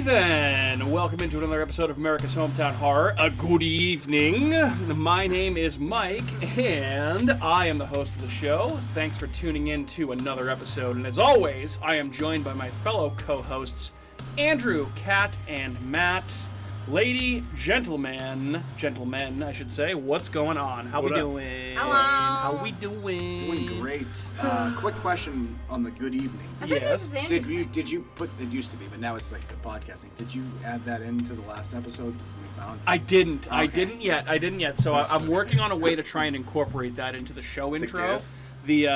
Alrighty then, welcome into another episode of America's Hometown Horror. A good evening. My name is Mike, and I am the host of the show. Thanks for tuning in to another episode, and as always, I am joined by my fellow co-hosts, Andrew, Kat, and Matt. Gentlemen, I should say, what's going on? How we doing? Hello. How we doing? Doing great. Quick question on the good evening. Yes. Did you put, it used to be, but now it's like the podcasting. Did you add that into the last episode we found? I didn't. Okay. I didn't yet. So I'm working on a way to try and incorporate that into the show intro. The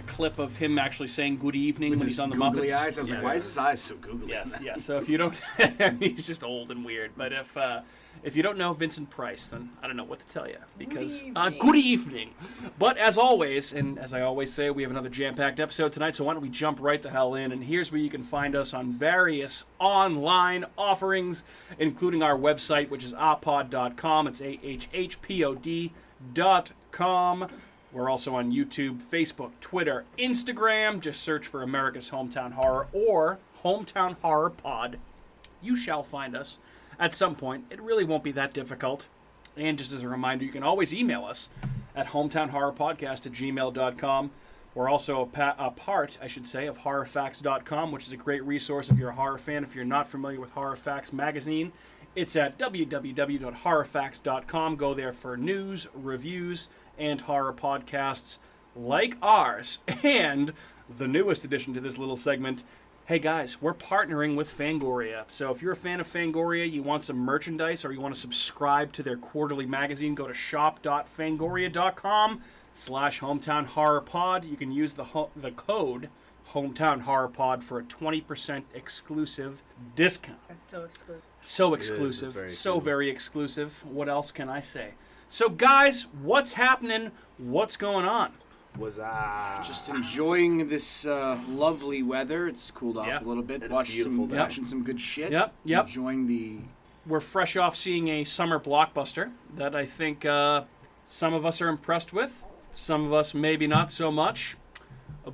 clip of him actually saying good evening With when his he's on the googly Muppets. eyes. I was like, why is his eyes so googly? Yes. So if you don't, he's just old and weird. But if you don't know Vincent Price, then I don't know what to tell you because good evening. But as always, and as I always say, we have another jam-packed episode tonight. So why don't we jump right the hell in? And here's where you can find us on various online offerings, including our website, which is ahpod.com. It's AHHPOD.com. We're also on YouTube, Facebook, Twitter, Instagram. Just search for America's Hometown Horror or Hometown Horror Pod. You shall find us at some point. It really won't be that difficult. And just as a reminder, you can always email us at hometownhorrorpodcast@gmail.com. We're also a part, I should say, of horrorfacts.com, which is a great resource if you're a horror fan. If you're not familiar with Horror Facts magazine, it's at www.horrorfacts.com. Go there for news, reviews, and horror podcasts like ours. And the newest addition to this little segment, hey guys, we're partnering with Fangoria. So if you're a fan of Fangoria, you want some merchandise, or you want to subscribe to their quarterly magazine, go to shop.fangoria.com/hometownhorrorpod. You can use the code HometownHorrorPod for a 20% exclusive discount. That's so exclusive. So exclusive. Very exclusive. What else can I say? So, guys, what's happening? What's going on? Just enjoying this lovely weather. It's cooled off a little bit. Watching some good shit. Yep. Enjoying We're fresh off seeing a summer blockbuster that I think some of us are impressed with. Some of us maybe not so much.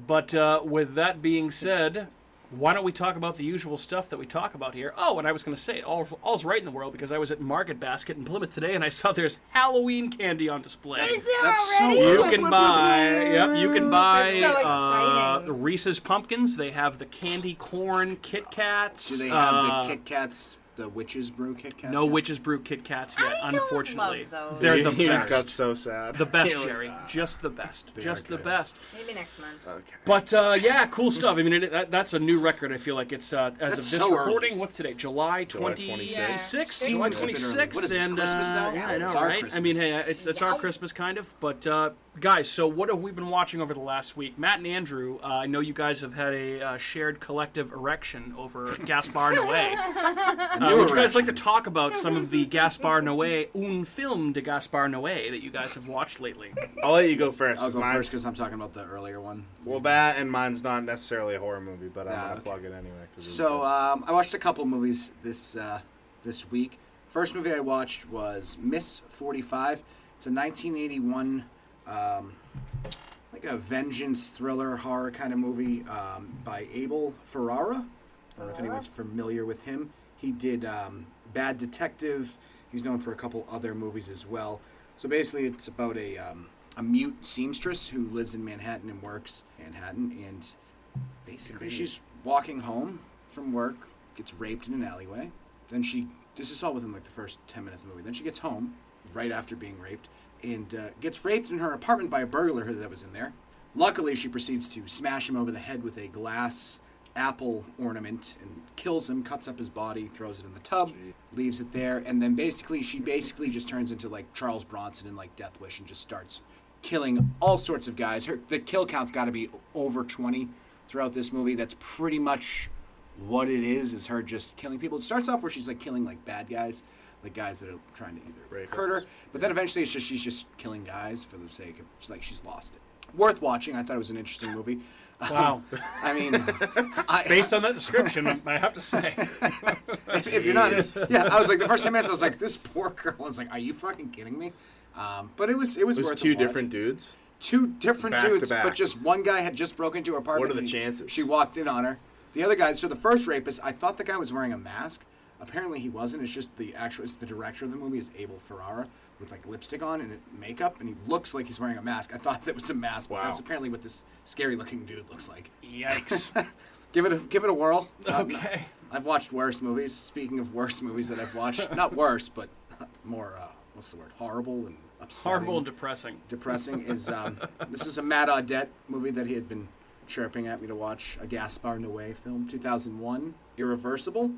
But with that being said, why don't we talk about the usual stuff that we talk about here? Oh, and I was going to say, all's right in the world because I was at Market Basket in Plymouth today and I saw there's Halloween candy on display. Is there That's already? so You can buy That's so exciting. Reese's Pumpkins. They have the candy corn Kit Kats. Do they have the Kit Kats, the Witch's Brew Kit Kats? No Witch's Brew Kit Kats yet, I don't unfortunately. love those. They're the He best. got so sad. The best, Jerry. Just the best. Just the best. Maybe next month. Okay. But, yeah, cool stuff. I mean, that's a new record. I feel like it's, as of That's this so recording, early. What's today? July 26th? Yeah. July Seems a bit early. 26th. What is this, and, Christmas now? Yeah, I know, It's our right? Christmas. I mean, hey, it's our Christmas, kind of. But, guys, so what have we been watching over the last week? Matt and Andrew, I know you guys have had a shared collective erection over Gaspar Noé. Would you guys like to talk about some of the Gaspar Noé, un film de Gaspar Noé that you guys have watched lately? I'll let you go first. I'll go Mine- first because I'm talking about the earlier one. Well, that and mine's not necessarily a horror movie, but I'm going to okay. plug it anyway. 'Cause it's So good. I watched a couple movies this week. First movie I watched was Miss 45. It's a 1981 like a vengeance thriller horror kind of movie by Abel Ferrara. I don't know if anyone's familiar with him. He did Bad Detective. He's known for a couple other movies as well. So basically, it's about a mute seamstress who lives in Manhattan and works in Manhattan, and basically she's walking home from work, gets raped in an alleyway. Then this is all within like the first 10 minutes of the movie. Then she gets home right after being raped and gets raped in her apartment by a burglar that was in there. Luckily, she proceeds to smash him over the head with a glass apple ornament and kills him, cuts up his body, throws it in the tub, leaves it there, and then she basically just turns into like Charles Bronson in like Death Wish and just starts killing all sorts of guys. The kill count's got to be over 20 throughout this movie. That's pretty much what it is her just killing people. It starts off where she's like killing like bad guys, like guys that are trying to either hurt her, but then eventually she's just killing guys for the sake of she's lost it. Worth watching. I thought it was an interesting movie. Wow. I mean, Based on that description, I have to say. if you're not, yeah, I was like the first 10 minutes, I was like, this poor girl. I was like, are you fucking kidding me? But it was worth a two watch. different dudes. Two different Back to dudes, back. but just one guy had just broken into her apartment. What are the and chances? She walked in on her. The other guy, so the first rapist, I thought the guy was wearing a mask. Apparently he wasn't. It's just it's the director of the movie is Abel Ferrara with like lipstick on and makeup, and he looks like he's wearing a mask. I thought that was a mask, but that's apparently what this scary looking dude looks like. Yikes. Give it a whirl. Okay. I've watched worse movies. Speaking of worse movies that I've watched, not worse, but more what's the word? Horrible and upsetting. Horrible and depressing. Depressing is this is a Matt Audette movie that he had been chirping at me to watch, a Gaspar Noé film, 2001, Irreversible.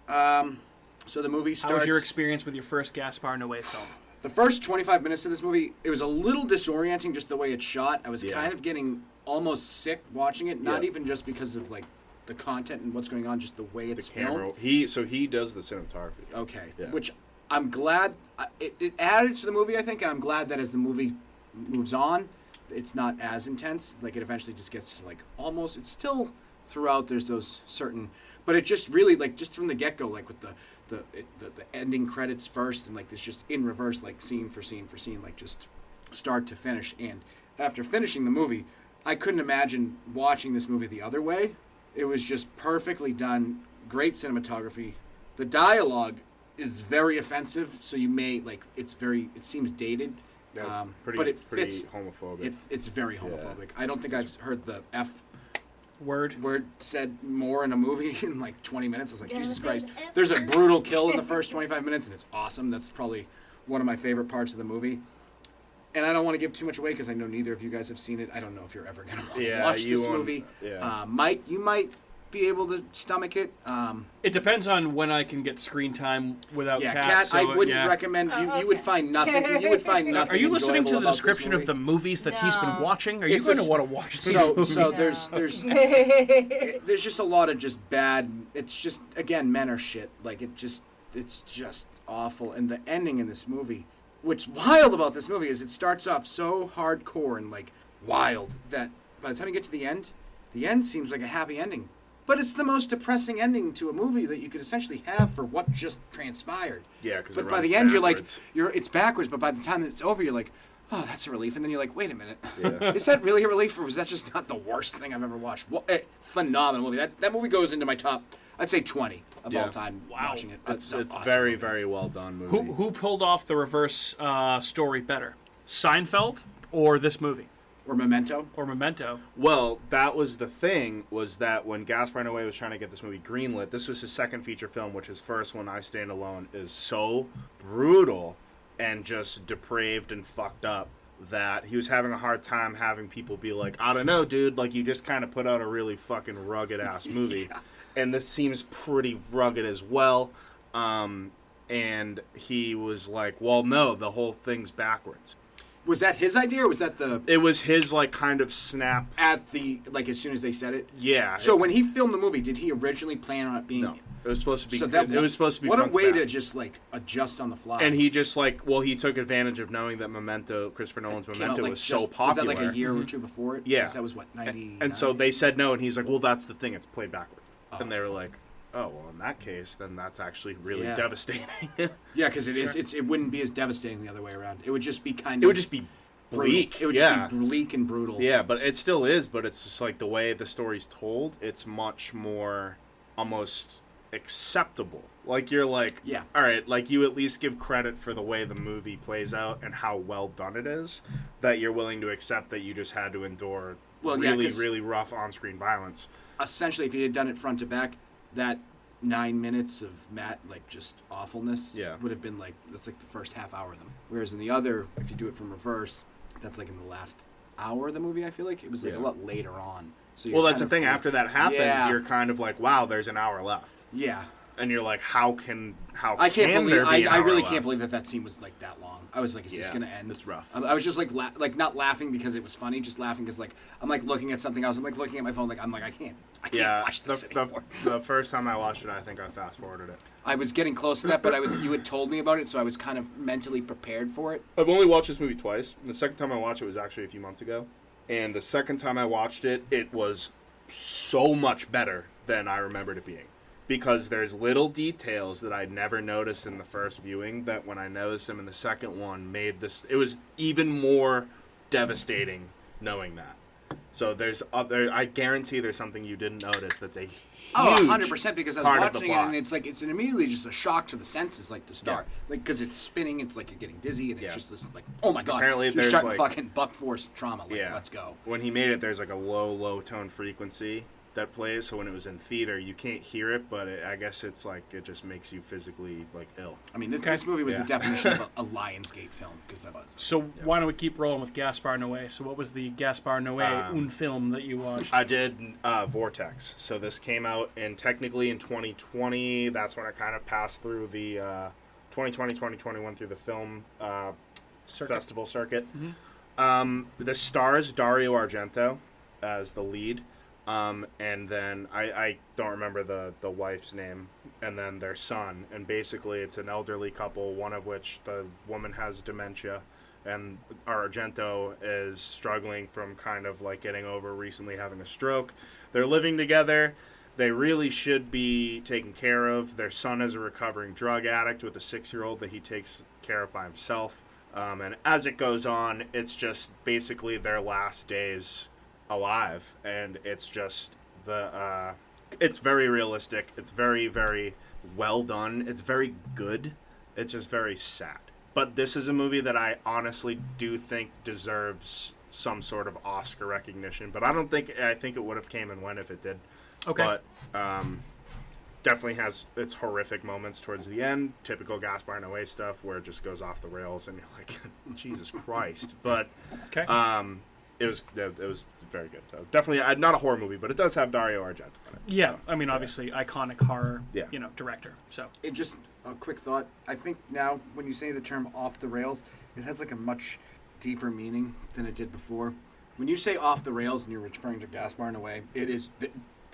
So the movie starts... How was your experience with your first Gaspar Noé film? The first 25 minutes of this movie, it was a little disorienting just the way it's shot. I was kind of getting almost sick watching it, not even just because of like the content and what's going on, just the way it's filmed. He does the cinematography. Okay, which I'm glad... It added to the movie, I think, and I'm glad that as the movie moves on, it's not as intense. Like, it eventually just gets like almost... It's still throughout, there's those certain... But it just really, like, just from the get-go, like, with the ending credits first, and, like, this just in reverse, like, scene for scene for scene, like, just start to finish. And after finishing the movie, I couldn't imagine watching this movie the other way. It was just perfectly done, great cinematography. The dialogue is very offensive, so you may, like, it seems dated. But it fits. Homophobic. It's very homophobic. I don't think I've heard the F word said more in a movie in like 20 minutes. I was like, Jesus Christ. There's a brutal kill in the first 25 minutes, and it's awesome. That's probably one of my favorite parts of the movie. And I don't want to give too much away because I know neither of you guys have seen it. I don't know if you're ever going to watch this movie. Yeah. Mike, you might be able to stomach it. It depends on when I can get screen time without Kat. So I wouldn't recommend. You would find nothing. You would find nothing. Are you listening to the about description of the movies that he's been watching? Are you It's going a- to want to watch these movies? So there's just a lot of just bad. It's just, again, men are shit. Like, it's just awful. And the ending in this movie, what's wild about this movie is it starts off so hardcore and like wild that by the time you get to the end seems like a happy ending. But it's the most depressing ending to a movie that you could essentially have for what just transpired. Yeah, because but by the end it's backwards. But by the time it's over, you're like, oh, that's a relief. And then you're like, wait a minute, is that really a relief, or was that just not the worst thing I've ever watched? Phenomenal movie. That movie goes into my top, I'd say 20 of all time. Watching it. It's awesome very, movie. very well done movie. Who pulled off the reverse story better, Seinfeld or this movie? Or Memento. Well, that was the thing, was that when Gaspar Noé was trying to get this movie greenlit, this was his second feature film, which his first one, I Stand Alone, is so brutal and just depraved and fucked up that he was having a hard time having people be like, I don't know, dude, like, you just kind of put out a really fucking rugged-ass movie. And this seems pretty rugged as well. And he was like, well, no, the whole thing's backwards. Was that his idea, or was that the... It was his, like, kind of snap. At the, like, as soon as they said it? Yeah. So when he filmed the movie, did he originally plan on it being... No. It was supposed to be... So that, it was supposed to be... What a front way back. to just, like, adjust on the fly. And he just, like... Well, he took advantage of knowing that Memento, Christopher Nolan's Memento, was so popular. Was that, like, a year or two before it? Yeah. Because that was, what, 90... And so they said no, and he's like, well, that's the thing. It's played backwards. Oh. And they were like... Oh, well, in that case, then that's actually really devastating. Yeah, because it is. It wouldn't be as devastating the other way around. It would just be kind of... It would just be bleak. Brutal. It would just be bleak and brutal. Yeah, but it still is, but it's just like the way the story's told, it's much more almost acceptable. Like, you're like, all right, like, you at least give credit for the way the movie plays out and how well done it is, that you're willing to accept that you just had to endure really rough on-screen violence. Essentially, if he had done it front to back, that 9 minutes of Matt, like, just awfulness would have been, like, that's like the first half hour of them. Whereas in the other, if you do it from reverse, that's like in the last hour of the movie, I feel like. It was like a lot later on. So well, that's the thing. After that happens, you're kind of like, wow, there's an hour left. Yeah. And you're like, I really can't believe that scene was like that long. I was like, is this gonna end? It's rough. I was just like, not laughing because it was funny, just laughing because, like, I'm like looking at something else. I'm like looking at my phone, like, I can't watch this anymore. The first time I watched it, I think I fast forwarded it. I was getting close to that, but you had told me about it, so I was kind of mentally prepared for it. I've only watched this movie twice. The second time I watched it was actually a few months ago, and the second time I watched it, it was so much better than I remembered it being. Because there's little details that I'd never noticed in the first viewing that when I noticed them in the second one made this... It was even more devastating knowing that. So there's other. I guarantee there's something you didn't notice that's a huge 100%, because I was part of the watching it plot. and it's immediately just a shock to the senses, like to start, like because it's spinning, it's like you're getting dizzy, and it's just this like, oh my god, Apparently just there's, starting like- fucking buck force trauma, like let's go. When he made it, there's like a low tone frequency that plays, so when it was in theater, you can't hear it, but I guess it's like it just makes you physically like ill. I mean, this movie was Yeah. the definition of a Lionsgate film, because that was. So why don't we keep rolling with Gaspar Noé? So what was the Gaspar Noé un film that you watched? I did Vortex. So this came out technically in 2020. That's when I kind of passed through the 2020, 2021 through the film festival circuit. The stars Dario Argento as the lead. And then I don't remember the wife's name, and then their son. And basically it's an elderly couple, one of which the woman has dementia, and Argento is struggling from kind of like getting over recently having a stroke. They're living together. They really should be taken care of. Their son is a recovering drug addict with a 6-year-old that he takes care of by himself. And as it goes on, it's just basically their last days alive, and it's just it's very realistic. It's very, very well done. It's very good. It's just very sad. But this is a movie that I honestly do think deserves some sort of Oscar recognition. But I think it would have came and went if it did. Okay. But definitely has its horrific moments towards the end. Typical Gaspar Noé stuff where it just goes off the rails and you're like, Jesus Christ. But Okay. it was very good. So definitely not a horror movie, but it does have Dario Argento in it. Yeah, I mean, obviously, iconic horror, Yeah. director. So It just a quick thought. I think now when you say the term "off the rails," it has like a much deeper meaning than it did before. When you say "off the rails" and you're referring to Gaspar Noé, it is.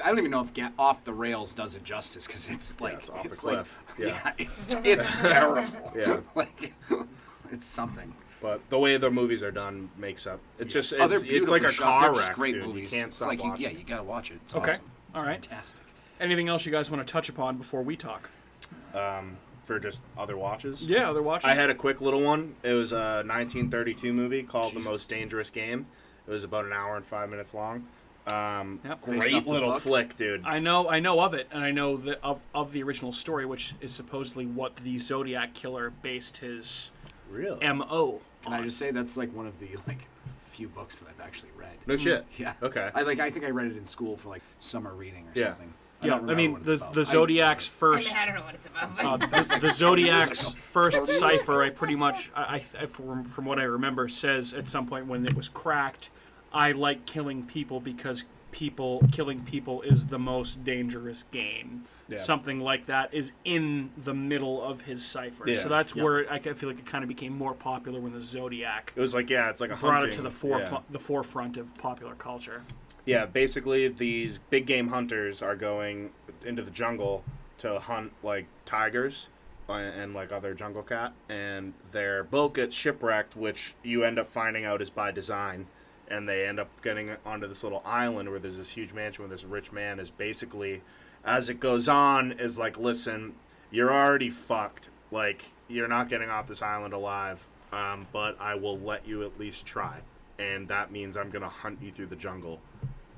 I don't even know if "off the rails" does it justice, because it's like it's off the like cliff. Yeah. it's terrible. Yeah. Like it's something. But the way the movies are done makes up. It's just Other it's like a beautifully shot- car they're wreck. just great dude. movies. You can't It's stop like watching. you gotta watch it. It's Okay. awesome. It's All right. fantastic. anything else you guys want to touch upon before we talk? For just other watches. Yeah, other watches. I had a quick little one. It was a 1932 movie called Jesus. The Most Dangerous Game. It was about an hour and 5 minutes long. Yep. Based off Great the little book? flick, dude. I know of it, and I know that of the original story, which is supposedly what the Zodiac killer based his Really? M.O. Can I just say that's like one of the few books that I've actually read. No shit. Yeah. Okay. I think I read it in school for like summer reading or Yeah. something. Yeah, don't I remember mean what it's the about. Zodiac's I first. mean, I don't know what it's about. The Zodiac's first cipher, I pretty much, I from what I remember, says at some point when it was cracked, I like killing people because killing people is the most dangerous game. Yeah. Something like that is in the middle of his cipher. Yeah. So that's Yep. where I feel like it kind of became more popular when the Zodiac It was like, it's like a brought hunting. it to the forefront of popular culture. Yeah, basically these big game hunters are going into the jungle to hunt like tigers and like other jungle cat, and their boat gets shipwrecked, which you end up finding out is by design, and they end up getting onto this little island where there's this huge mansion where this rich man is basically, as it goes on, is like, listen, you're already fucked, like you're not getting off this island alive, but I will let you at least try, and that means I'm gonna hunt you through the jungle.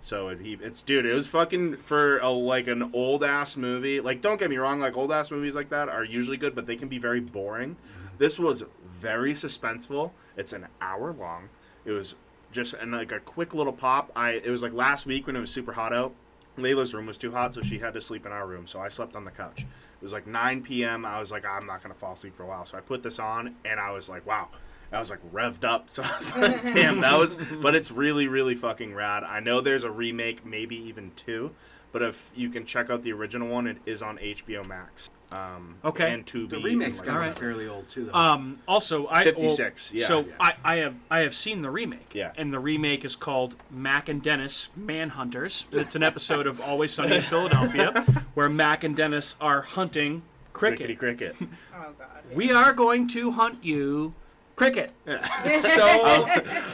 So it was fucking for like an old ass movie. Like, don't get me wrong, like old ass movies like that are usually good, but they can be very boring. This was very suspenseful. It's an hour long. It was just like a quick little pop. It was like last week when it was super hot out. Layla's room was too hot, so she had to sleep in our room. So I slept on the couch. It was like 9 p.m. I was like, I'm not gonna fall asleep for a while. So I put this on, and I was like, wow. I was like revved up, so I was like, damn, but it's really, really fucking rad. I know there's a remake, maybe even 2, but if you can check out the original one, it is on HBO Max. Okay. The And Tubi. remake's and gotta Alright. be fairly old too, though. Also, 56, yeah. So Yeah. I have seen the remake. Yeah. And the remake is called Mac and Dennis Manhunters. It's an episode of Always Sunny in Philadelphia, where Mac and Dennis are hunting cricket. Crickety cricket. Oh God. We are going to hunt you, cricket. It's so Oh,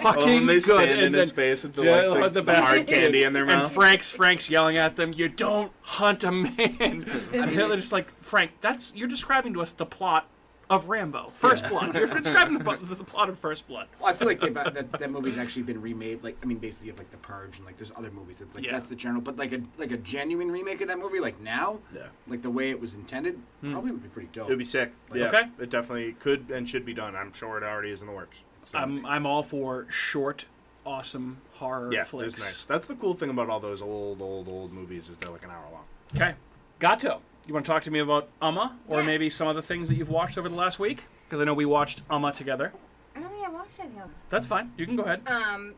fucking when they good. stand And in then his face with the, Jill like, had the best- hard candy in their and mouth. Frank's yelling at them. You don't hunt a man. And they're just like, Frank, you're describing to us the plot of Rambo. First Blood. You're describing the plot of First Blood. Well, I feel like that movie's actually been remade. Like, I mean, basically, you have like The Purge, and like there's other movies that's like that's the general. But like a genuine remake of that movie, like now, like the way it was intended, probably would be pretty dope. It would be sick. Like, okay. It definitely could and should be done. I'm sure it already is in the works. I'm all for short, awesome horror flicks. It was nice. That's the cool thing about all those old movies is they're like an hour long. Okay. Gato, you want to talk to me about Amma? Or Yes. maybe some of the things that you've watched over the last week? Because I know we watched Amma together. I don't think I watched any of them. That's fine. You can go ahead.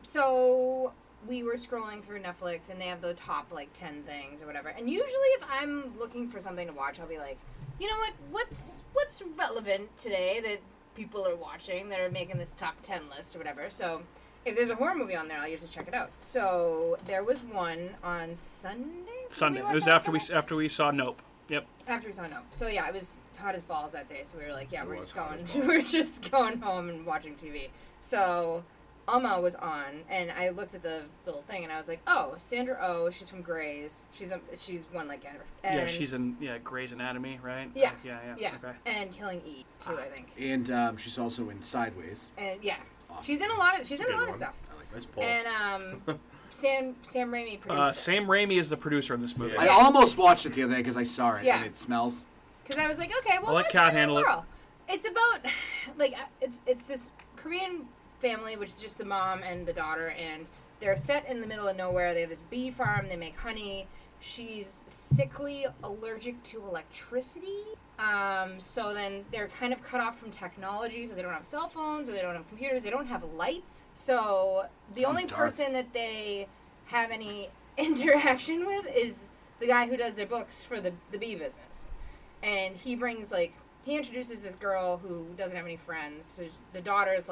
So we were scrolling through Netflix, and they have the top, 10 things or whatever. And usually if I'm looking for something to watch, I'll be like, you know what? What's relevant today that people are watching that are making this top 10 list or whatever? So if there's a horror movie on there, I'll usually check it out. So there was one on Sunday? Sunday. It was after we saw Nope. Yep. After we saw Nope. So yeah, it was hot as balls that day. So we were like, we're just going home and watching TV. So Amma was on, and I looked at the little thing, and I was like, oh, Sandra Oh, she's from Grey's. She's one like her. And she's in Grey's Anatomy, right? Yeah. Yeah. Okay. And Killing Eve too, I think. And she's also in Sideways. And yeah, Awesome. she's in a lot of one. stuff. I like Nice that. pull. And Sam Raimi produced it. Sam Raimi is the producer in this movie. I almost watched it the other day because I saw it, Yeah. and it smells. Because I was like, okay, well, I'll let let's Kat give it a handle it. whirl. It's about, it's this Korean family, which is just the mom and the daughter, and they're set in the middle of nowhere. They have this bee farm. They make honey. She's sickly allergic to electricity. So then they're kind of cut off from technology, so they don't have cell phones, or they don't have computers, they don't have lights. So the Sounds only dark. person that they have any interaction with is the guy who does their books for the bee business. And he introduces this girl who doesn't have any friends. So the daughter's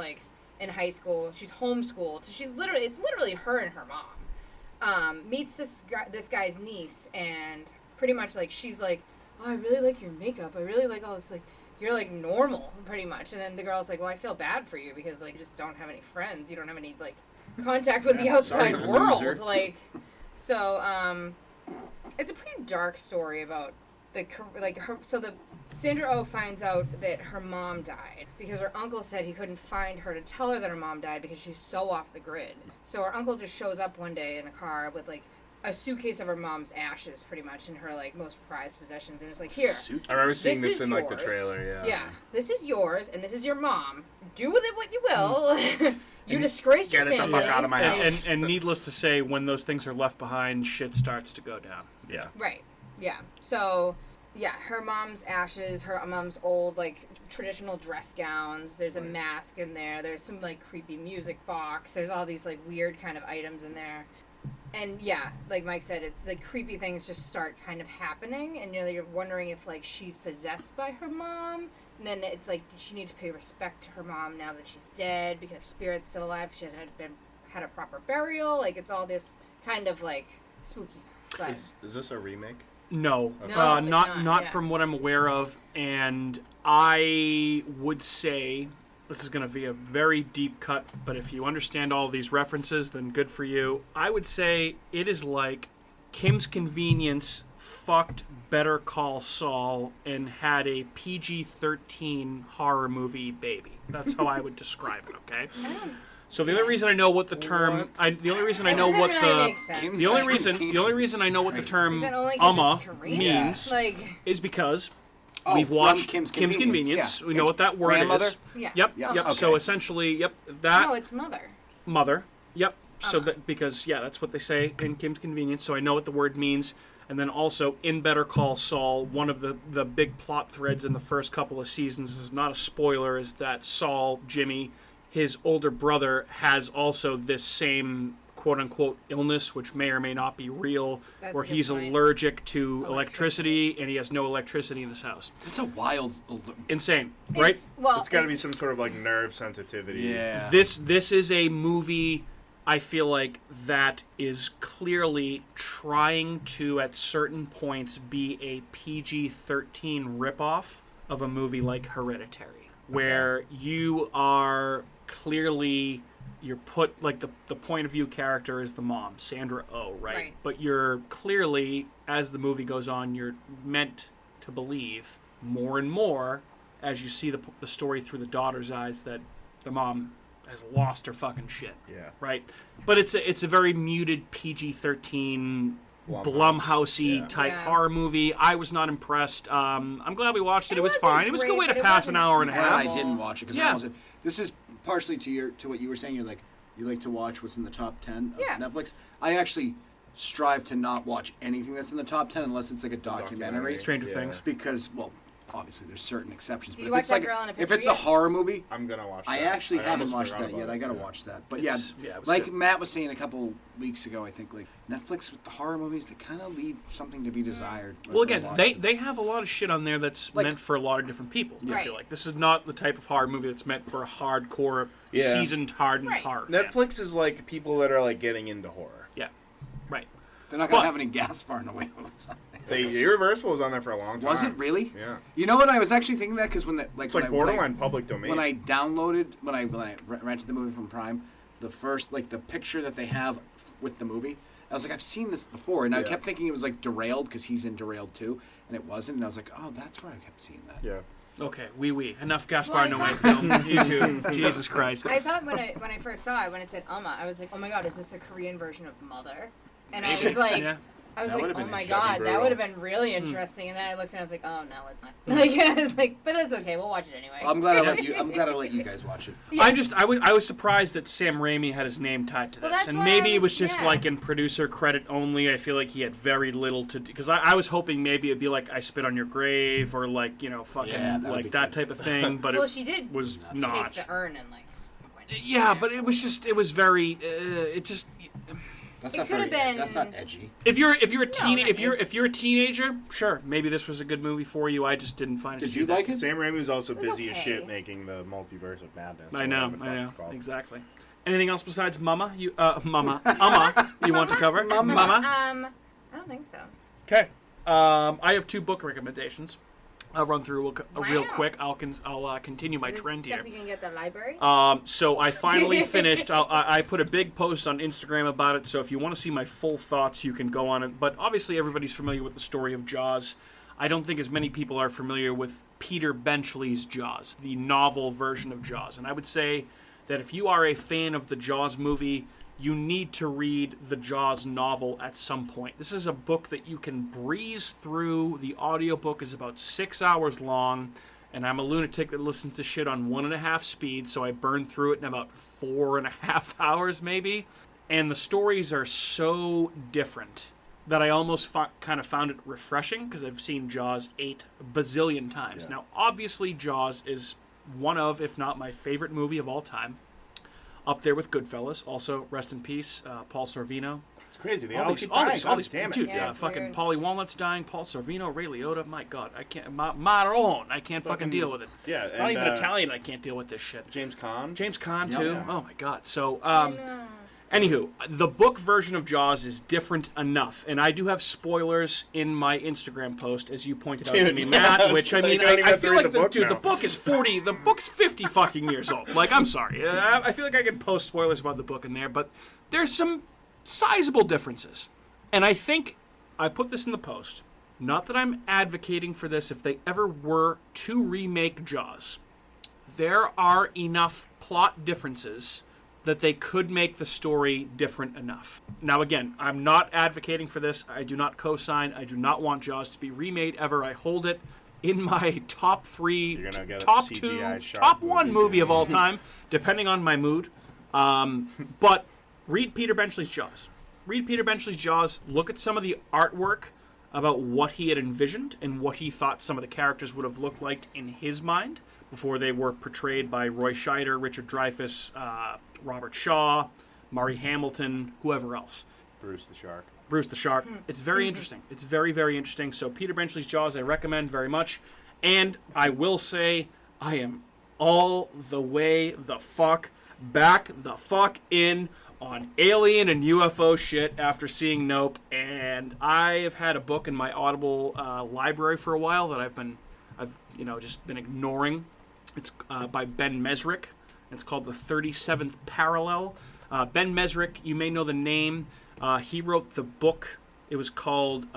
in high school. She's homeschooled. So it's literally her and her mom. Meets this guy's niece, and pretty much she's like, oh, I really like your makeup. I really like all this, you're normal, pretty much. And then the girl's like, well, I feel bad for you because you just don't have any friends. You don't have any contact with the outside sorry, world. loser. So it's a pretty dark story about the Sandra Oh finds out that her mom died because her uncle said he couldn't find her to tell her that her mom died because she's so off the grid. So her uncle just shows up one day in a car with a suitcase of her mom's ashes, pretty much, in her most prized possessions, and it's like, here. I remember seeing This this is in the yours. trailer. Yeah, this is yours, and this is your mom. Do with it what you will. You disgraced your Get it the family. fuck out of my house. And needless to say, when those things are left behind, shit starts to go down. Yeah. Right. Yeah. So, yeah, her mom's ashes, her mom's old, traditional dress gowns. There's a mask in there. There's some, creepy music box. There's all these, weird kind of items in there. And, yeah, like Mike said, it's the creepy things just start kind of happening. And, you're wondering if, she's possessed by her mom. And then it's did she need to pay respect to her mom now that she's dead because her spirit's still alive because she hasn't had a proper burial? It's all this kind of, spooky stuff. But Is this a remake? No, No, it's not not, yeah. from what I'm aware of. And I would say this is going to be a very deep cut, but if you understand all these references, then good for you. I would say it is like Kim's Convenience fucked Better Call Saul and had a PG-13 horror movie baby. That's how I would describe it. Okay. So the only reason I know what the term, the only reason I know what the only reason I know what the term Is that only 'cause Amma it's Korean? means is because we've from watched Kim's Kim's Convenience. Convenience. Yeah. We know It's what that word grandmother? is. Yeah. Yep. Yeah, Yep. okay. So essentially, that No, it's mother. mother. Yep. So that because that's what they say in Kim's Convenience. So I know what the word means. And then also in Better Call Saul, one of the big plot threads in the first couple of seasons is not a spoiler, is that Saul, Jimmy, his older brother, has also this same quote-unquote illness, which may or may not be real, That's where a good he's point. allergic to electricity and he has no electricity in his house. It's a wild. Insane, right? It's got to be some sort of nerve sensitivity. Yeah. This is a movie, I feel like, that is clearly trying to, at certain points, be a PG-13 ripoff of a movie like Hereditary, where you are clearly, you're put, the point of view character is the mom, Sandra Oh, right? But you're clearly, as the movie goes on, you're meant to believe more and more as you see the story through the daughter's eyes that the mom has lost her fucking shit. Yeah. Right? But it's a very muted PG-13 Blumhousey type horror movie. I was not impressed. I'm glad we watched it. It was fine. It was a good way to pass an hour and a half. I didn't watch it because I wasn't. This is partially to what you were saying. You like to watch what's in the top 10 of Netflix. I actually strive to not watch anything that's in the top 10 unless it's like a documentary. Stranger Things. Because, well, obviously there's certain exceptions. Did But if it's a horror movie, I'm gonna watch that. I actually haven't watched that yet. I gotta watch that. But like good. Matt was saying a couple weeks ago, I think like Netflix with the horror movies, they kind of leave something to be desired. Well, again, they have a lot of shit on there that's meant for a lot of different people. I feel like this is not the type of horror movie that's meant for a hardcore, seasoned, hardened horror. Netflix is like people that are like getting into horror. Yeah, right. They're not gonna have any Gaspar in a way. Irreversible was on there for a long time. Was it really? Yeah. You know what? I was actually thinking that because it's like borderline public domain. When I rented the movie from Prime, the first the picture that they have with the movie, I was like, I've seen this before, and I kept thinking it was like Derailed because he's in Derailed too, and it wasn't, and I was like, oh, that's where I kept seeing that. Yeah. Okay, enough Gaspar Noé film. YouTube. Jesus Christ. I thought when I first saw it, when it said Amma, I was like, oh my god, is this a Korean version of Mother? And I was like, oh my god, that would have been really interesting. And then I looked and I was like, oh no, it's not. I was like, but that's okay, we'll watch it anyway. Well, I'm glad I let you guys watch it. Yes. I was surprised that Sam Raimi had his name tied to this, and maybe it was just like in producer credit only. I feel like he had very little to do because I was hoping maybe it'd be like I Spit on Your Grave or like fucking like that type of thing. But she did was not take the urn and but it was very it just. That's not edgy. If you're a teenager, sure, maybe this was a good movie for you. I just didn't find it. Did you like it? Sam Raimi was also busy as shit making the Multiverse of Madness. I know, exactly. Anything else besides Mama? Mama, you want to cover? Mama. I don't think so. Okay. I have 2 book recommendations. I'll run through real quick. I'll continue my trend here. Stuff you can get at the library? So I finally finished. I put a big post on Instagram about it. So if you want to see my full thoughts, you can go on it. But obviously, everybody's familiar with the story of Jaws. I don't think as many people are familiar with Peter Benchley's Jaws, the novel version of Jaws. And I would say that if you are a fan of the Jaws movie, you need to read the Jaws novel at some point. This is a book that you can breeze through. The audiobook is about 6 hours long, and I'm a lunatic that listens to shit on 1.5 speed, so I burn through it in about 4.5 hours maybe. And the stories are so different that I almost kind of found it refreshing because I've seen Jaws 8 bazillion times. Now, obviously, Jaws is one of, if not my favorite movie of all time. Up there with Goodfellas. Also, rest in peace, Paul Sorvino. It's crazy. They all keep dying. All these, damn it. dude, fucking weird. Paulie Walnut's dying. Paul Sorvino, Ray Liotta. My God, I can't. Maron. I can't fucking deal with it. Yeah, not even Italian. I can't deal with this shit. James Caan too. Yeah. Oh my God. So, anywho, the book version of Jaws is different enough, and I do have spoilers in my Instagram post, as you pointed out to me, Matt. Which I mean, I feel like the book is 40. The book's 50 fucking years old. Like, I'm sorry. I feel like I could post spoilers about the book in there, but there's some sizable differences, and I think I put this in the post. Not that I'm advocating for this. If they ever were to remake Jaws, there are enough plot differences that they could make the story different enough. Now, again, I'm not advocating for this. I do not co-sign. I do not want Jaws to be remade ever. I hold it in my top 3, top 2, top 1 movie of all time, depending on my mood. But read Peter Benchley's Jaws. Read Peter Benchley's Jaws. Look at some of the artwork about what he had envisioned and what he thought some of the characters would have looked like in his mind before they were portrayed by Roy Scheider, Richard Dreyfuss, Robert Shaw, Murray Hamilton, whoever else. Bruce the Shark. It's very interesting. It's very, very interesting. So Peter Benchley's Jaws, I recommend very much. And I will say, I am all the way the fuck back the fuck in on alien and UFO shit after seeing Nope. And I have had a book in my Audible library for a while that I've just been ignoring. It's by Ben Mesrick. It's called The 37th Parallel. Ben Mesrick, you may know the name. He wrote the book. It was called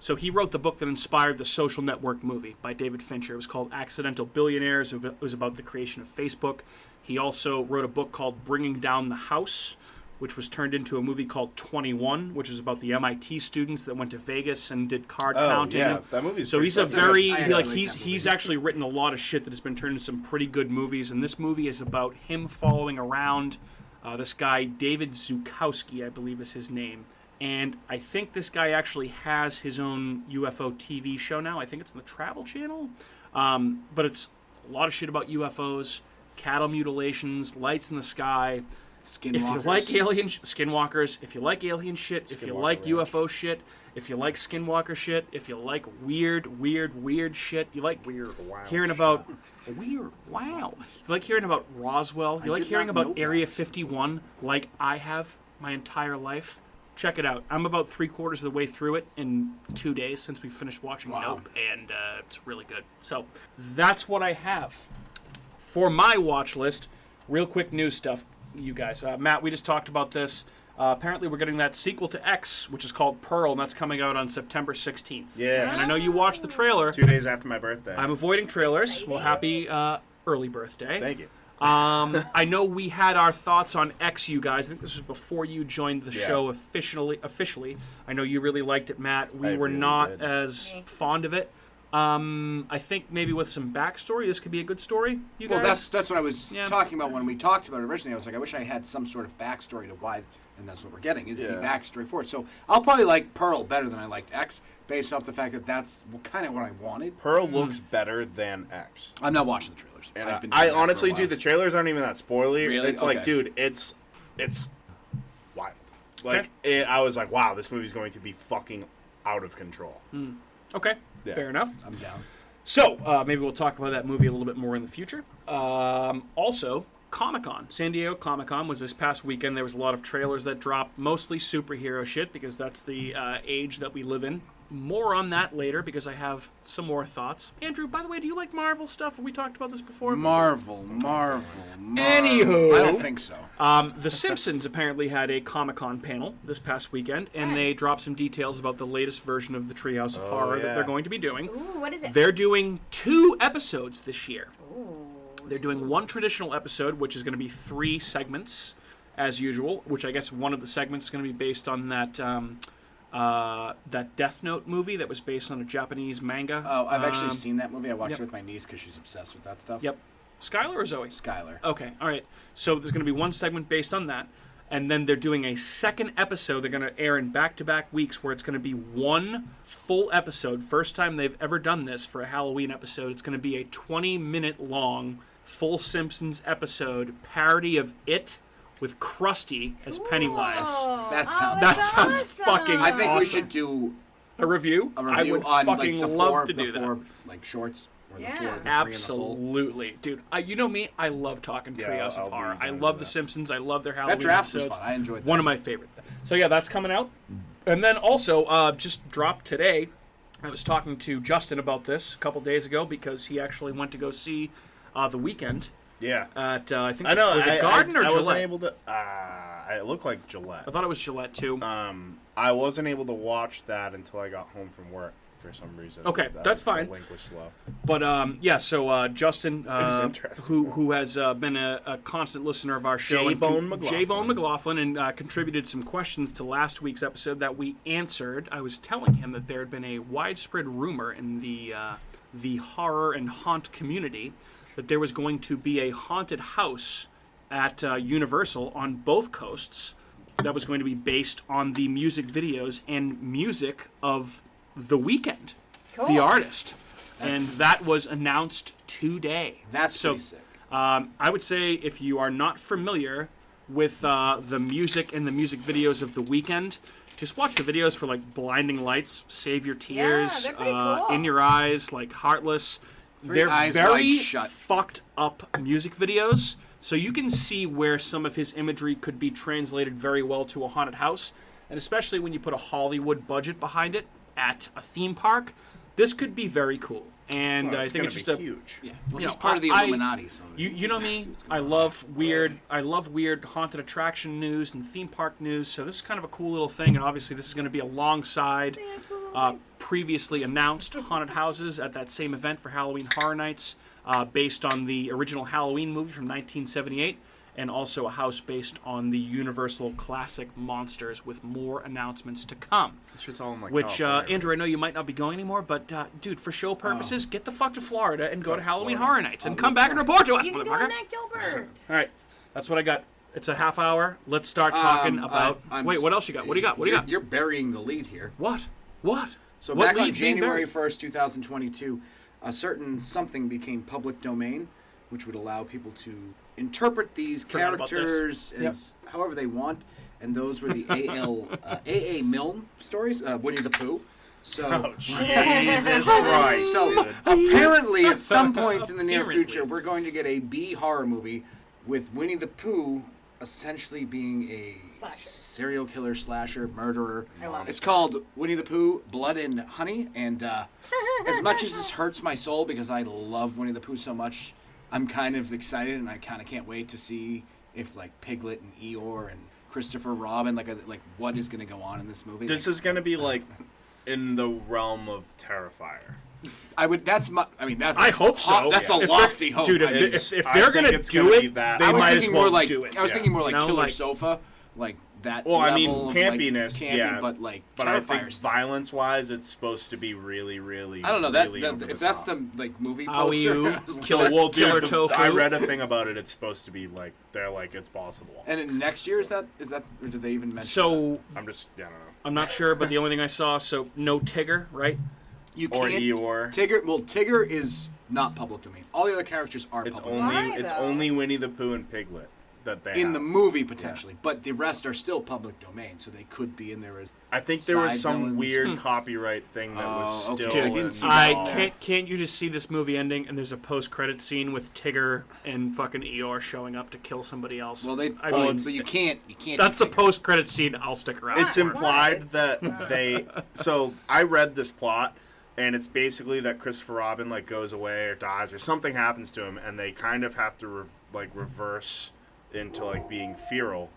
So he wrote the book that inspired the Social Network movie by David Fincher. It was called Accidental Billionaires. It was about the creation of Facebook. He also wrote a book called Bringing Down the House, which was turned into a movie called 21, which is about the MIT students that went to Vegas and did card counting. Yeah, that movie's so pretty he's a cool. very I actually like like that he's movie. actually written a lot of shit that has been turned into some pretty good movies, and this movie is about him following around this guy David Zukowski, I believe is his name. And I think this guy actually has his own UFO TV show now. I think it's on the Travel Channel. But it's a lot of shit about UFOs, cattle mutilations, lights in the sky. Skinwalkers. If you like alien skinwalkers, if you like alien shit, if you Skinwalker like Ranch. UFO shit, if you like skinwalker shit, if you like weird shit, you like wow hearing about weird wow. If you like hearing about Roswell, you I like did hearing not about know Area that. 51 like I have my entire life. Check it out. I'm about 3/4 of the way through it in 2 days since we finished watching Wow. Nope, and it's really good. So that's what I have for my watch list. Real quick news stuff, you guys. Matt, we just talked about this. Apparently, we're getting that sequel to X, which is called Pearl, and that's coming out on September 16th. Yes. And I know you watched the trailer. 2 days after my birthday. I'm avoiding trailers. Well, happy early birthday. Thank you. I know we had our thoughts on X, you guys. I think this was before you joined the Yeah. show officially. I know you really liked it, Matt. We I were really not did. as Yeah. fond of it. I think maybe with some backstory, this could be a good story. You Well, guys? that's what I was Yeah. talking about when we talked about it originally. I was like, I wish I had some sort of backstory to why, and that's what we're getting, is the Yeah. backstory for it. So I'll probably like Pearl better than I liked X, based off the fact that that's kind of what I wanted. Pearl looks better than X. I'm not watching the trailers. And I've been I doing that for a honestly, while. dude, the trailers aren't even that spoilery. Really? It's like, Okay. dude, it's wild. Like, I was like, wow, this movie's going to be fucking out of control. Okay, Yeah. fair enough. I'm down. So, maybe we'll talk about that movie a little bit more in the future. Also, Comic-Con. San Diego Comic-Con was this past weekend. There was a lot of trailers that dropped, mostly superhero shit, because that's the age that we live in. More on that later, because I have some more thoughts. Andrew, by the way, do you like Marvel stuff? Have we talked about this before? Marvel. Anywho. I don't think so. The Simpsons apparently had a Comic-Con panel this past weekend, and they dropped some details about the latest version of the Treehouse of Horror that yeah. they're going to be doing. Ooh, what is it? They're doing 2 episodes this year. Ooh. They're doing one traditional episode, which is going to be 3 segments, as usual. Which I guess one of the segments is going to be based on that that Death Note movie that was based on a Japanese manga. Oh, I've actually seen that movie. I watched yep. it with my niece because she's obsessed with that stuff. Yep. Skylar or Zoe? Skylar. Okay, all right. So there's going to be one segment based on that, and then they're doing a second episode. They're going to air in back-to-back weeks, where it's going to be one full episode. First time they've ever done this for a Halloween episode. It's going to be a 20-minute long full Simpsons episode parody of It with Krusty as Pennywise. Whoa. That sounds- That that's sounds awesome. fucking I think we awesome. should do A review? a I review would on fucking like the love four, to do the that. four like shorts. Or Yeah. the 3 and the full. Absolutely, dude. You know me. I love talking Yeah, Treehouse I'll of be Horror. I down love for The that. Simpsons. I love their Halloween That draft was episodes. fun. I enjoyed that. One of my favorite things. So yeah, that's coming out. And then also, just dropped today. I was talking to Justin about this a couple days ago because he actually went to go see The Weeknd Yeah. at I think I know. was it Garden or I wasn't Gillette? able to. It looked like Gillette. I thought it was Gillette too. I wasn't able to watch that until I got home from work for some reason. Okay, that's fine. The link was slow. But yeah, so Justin, was interesting. who has been a constant listener of our show, J-Bone McLaughlin. J-Bone McLaughlin, and contributed some questions to last week's episode that we answered. I was telling him that there had been a widespread rumor in the horror and haunt community that there was going to be a haunted house at Universal on both coasts that was going to be based on the music videos and music of The Weeknd, Cool. the artist. That's- And that was announced today. That's so. pretty sick. I would say if you are not familiar with the music and the music videos of The Weeknd, just watch the videos for like Blinding Lights, Save Your Tears, they're pretty cool. In Your Eyes, like Heartless. They're Eyes very Wide Shut. fucked up music videos. So you can see where some of his imagery could be translated very well to a haunted house. And especially when you put a Hollywood budget behind it at a theme park, this could be very cool. And Well, I think gonna it's just be a huge. Yeah. Well, you he's know, part of the I- Illuminati. So you know me. see what's I going love weird haunted attraction news and theme park news. So this is kind of a cool little thing, and obviously this is going to be alongside previously announced haunted houses at that same event for Halloween Horror Nights, based on the original Halloween movie from 1978, and also a house based on the Universal classic Monsters, with more announcements to come. It's all in like Which, California. Andrew, I know you might not be going anymore, but, dude, for show purposes, get the fuck to Florida and go to to Halloween Florida. Horror Nights and come back and report to us, You can go motherfucker. with Matt Gilbert. All right, that's what I got. It's a half hour. Let's start talking about... Wait, what else you got? What do you got? What do you got? You're burying the lead here. What? So What back on leads being January buried? 1st, 2022, a certain something became public domain, which would allow people to interpret these Forgot about this. characters as however they want, and those were the A.A. Milne stories, Winnie the Pooh. So, Oh, Jesus Christ. so dude. apparently, at some point in the near Apparently. future, we're going to get a B horror movie with Winnie the Pooh essentially being a Slasher. serial killer, slasher, murderer. I love It's it. called Winnie the Pooh, Blood and Honey, and as much as this hurts my soul because I love Winnie the Pooh so much, I'm kind of excited and I kind of can't wait to see if like Piglet and Eeyore and Christopher Robin, like what is going to go on in this movie. This is going to be like in the realm of Terrifier. I would. That's my. I mean, that's. I hope so. That's Yeah. a If lofty they're- hope. Dude, I mean, if I they're think going to it's do gonna be it, that. they I was might thinking as well more like. do it. I was thinking more like No, Killer like- Sofa, like that. Well, I mean, level of, campiness, like, campy, yeah. but like But I think Terrifier stuff. violence-wise, it's supposed to be really, really. I don't know that, really that over if the that's top. the like movie Owie poster. you, I was like, kill that's- Well, Killer dude, tofu. I read a thing about it. It's supposed to be like they're like it's possible. And in next year is that or did they even mention? So, I'm just, I don't know. I'm not sure, but the only thing I saw, so no Tigger, right? that? You Or can't. Eeyore. Tigger. Well, Tigger is not public domain. All the other characters are It's public only domain. Why, it's though? only Winnie the Pooh and Piglet that they In have. the movie potentially, but the rest are still public domain, so they could be in there as. I think there was side some villains. weird copyright thing that was Oh, okay. still. I didn't in- see I that. can't you just see this movie ending and there's a post-credit scene with Tigger and fucking Eeyore showing up to kill somebody else? Well, they. I well, mean, but you can't. You can't. that's do the Tigger. post-credit scene. I'll stick around. It's for. implied What? that they. So I read this plot, and it's basically that Christopher Robin like goes away or dies or something happens to him, and they kind of have to reverse into like being feral,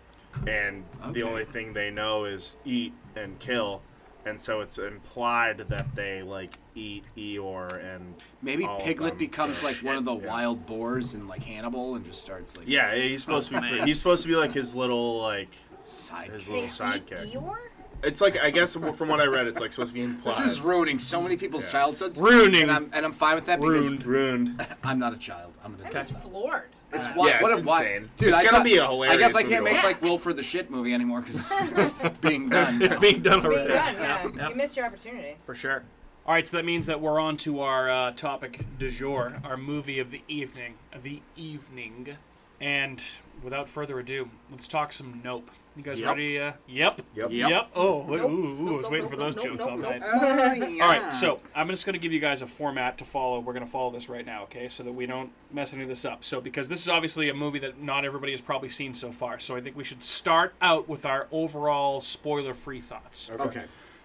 and the Okay. only thing they know is eat and kill, and so it's implied that they like eat Eeyore and Maybe all of Piglet them. becomes like one of the Yeah. wild boars in like Hannibal and just starts like Yeah, he's supposed to be. man. He's supposed to be like his little like side. his They little eat sidekick. Eeyore? It's like I guess from what I read, it's like supposed to be implied. This is ruining so many people's Yeah. childhoods. Ruining. and I'm fine with that because Ruined. ruined. I'm not a child. I'm an I'm adult. just floored. It's Uh, why, Yeah, what it's a, why, insane. dude. It's I gonna thought- be a I hilarious guess I movie can't to make watch. like Wilford the shit movie anymore because it's being done. It's being done Being already. done, yeah. Yeah. You missed your opportunity. For sure. All right, so that means that we're on to our topic du jour, our movie of the evening. And without further ado, let's talk some Nope. You guys Yep. ready? Yep. Yep. Oh, Nope. ooh, I was Nope, waiting for nope, those nope, jokes nope, all nope. night. Yeah. All right, so I'm just going to give you guys a format to follow. We're going to follow this right now, okay, so that we don't mess any of this up. So because this is obviously a movie that not everybody has probably seen so far, so I think we should start out with our overall spoiler-free thoughts. Okay.